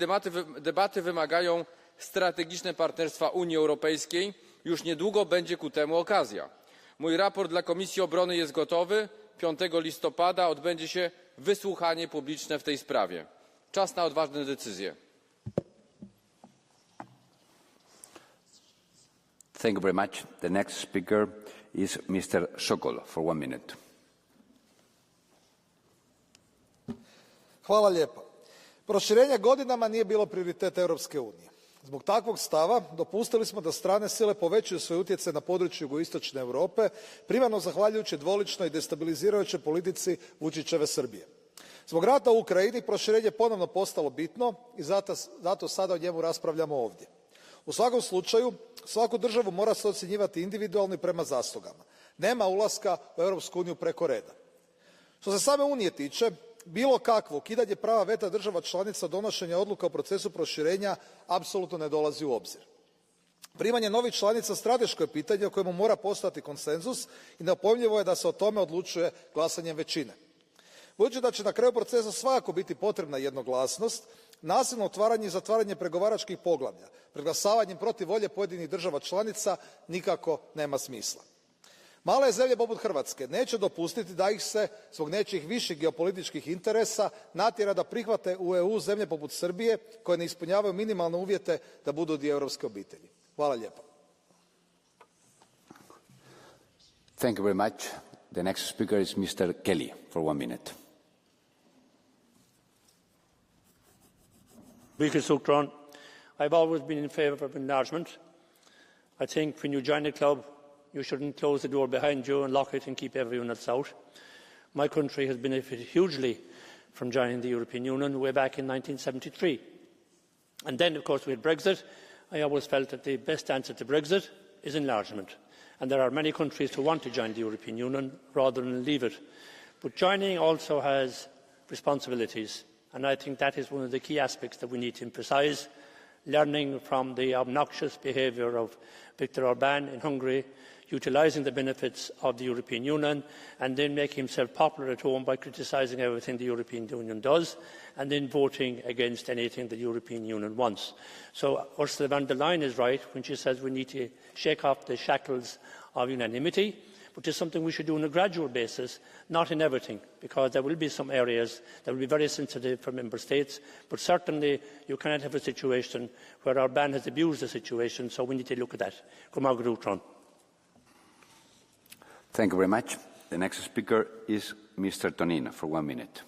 debaty wymagają strategiczne partnerstwa Unii Europejskiej. Już niedługo będzie ku temu okazja. Mój raport dla Komisji Obrony jest gotowy. 5 listopada odbędzie się wysłuchanie publiczne w tej sprawie. Czas na odważne decyzje. Thank you very much. The next speaker is Mr. Sokol for 1 minute. Hvala lijepa. Proširenje godinama nije bilo prioritet Europske unije. Zbog takvog stava dopustili smo da strane sile povećaju svoj utjecaj na području jugoistočne Europe, primarno zahvaljujući dvoličnoj i destabilizirajućoj politici Vučićeve Srbije. Zbog rata u Ukrajini proširenje je ponovno postalo bitno i zato sada o njemu raspravljamo ovdje. U svakom slučaju, svaku državu mora se ocjenjivati individualno i prema zaslugama. Nema ulaska u Europsku uniju preko reda. Što se same Unije tiče, bilo kakvo ukidanje prava veta država članica donošenja odluka o procesu proširenja apsolutno ne dolazi u obzir. Primanje novih članica strateško je pitanje o kojemu mora postojati konsenzus i nepojmljivo je da se o tome odlučuje glasanjem većine. Budući da će na kraju procesa svakako biti potrebna jednoglasnost, nasilno otvaranje i zatvaranje pregovaračkih poglavlja preglasavanjem protiv volje pojedinih država članica nikako nema smisla. Male zemlje poput Hrvatske neće dopustiti da ih se zbog nečijih viših geopolitičkih interesa natjera da prihvate u EU zemlje poput Srbije koje ne ispunjavaju minimalne uvjete da budu dio europske obitelji. Hvala lijepo. Thank you very much. The next speaker is Mr. Kelly for 1 minute. I've always been in favour of enlargement. I think when you join a club, you shouldn't close the door behind you and lock it and keep everyone else out. My country has benefited hugely from joining the European Union way back in 1973. And then, of course, we had Brexit. I always felt that the best answer to Brexit is enlargement. And there are many countries who want to join the European Union rather than leave it. But joining also has responsibilities. And I think that is one of the key aspects that we need to emphasise, learning from the obnoxious behaviour of Viktor Orbán in Hungary, utilising the benefits of the European Union and then making himself popular at home by criticising everything the European Union does and then voting against anything the European Union wants. So Ursula von der Leyen is right when she says we need to shake off the shackles of unanimity, but it's something we should do on a gradual basis, not in everything, because there will be some areas that will be very sensitive for member states, but certainly you cannot have a situation where Orbán has abused the situation, so we need to look at that. Thank you very much. The next speaker is Mr. Tonino for 1 minute.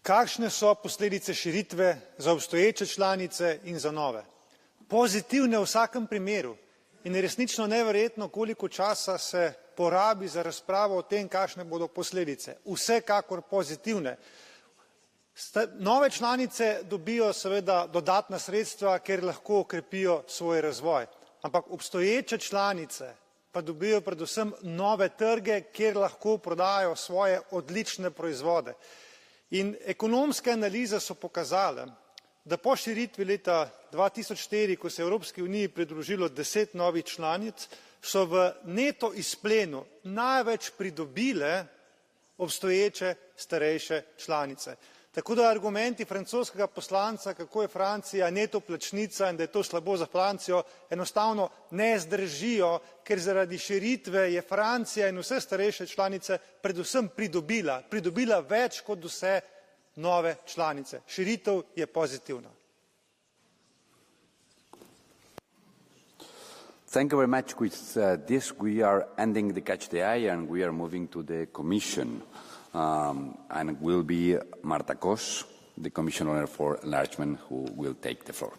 Kakšne so posledice širitve za obstoječe članice in za nove? Pozitivne v vsakem primeru. In je resnično neverjetno, koliko časa se porabi za razpravo o tem, kakšne bodo posledice. Vsekakor pozitivne. Nove članice dobijo seveda dodatna sredstva, ker lahko okrepijo svoj razvoj. Ampak obstoječe članice pa dobijo predvsem nove trge, kjer lahko prodajo svoje odlične proizvode. In ekonomske analize so pokazale, da po širitvi leta 2004, ko se je Evropski uniji pridružilo 10 novih članic, so v neto izplenu največ pridobile obstoječe starejše članice. Tako da argumenti francoskega poslanca, kako je Francija neto plačnica in da je to slabo za Francijo, enostavno ne zdržijo, ker zaradi širitve je Francija in vse starejše članice predvsem pridobila več kot vse nove članice. Širitev je pozitivna. Thank you very much. With this, we are ending the Catch the Eye and we are moving to the Commission. And will be Marta Kos, the Commissioner for Enlargement, who will take the floor.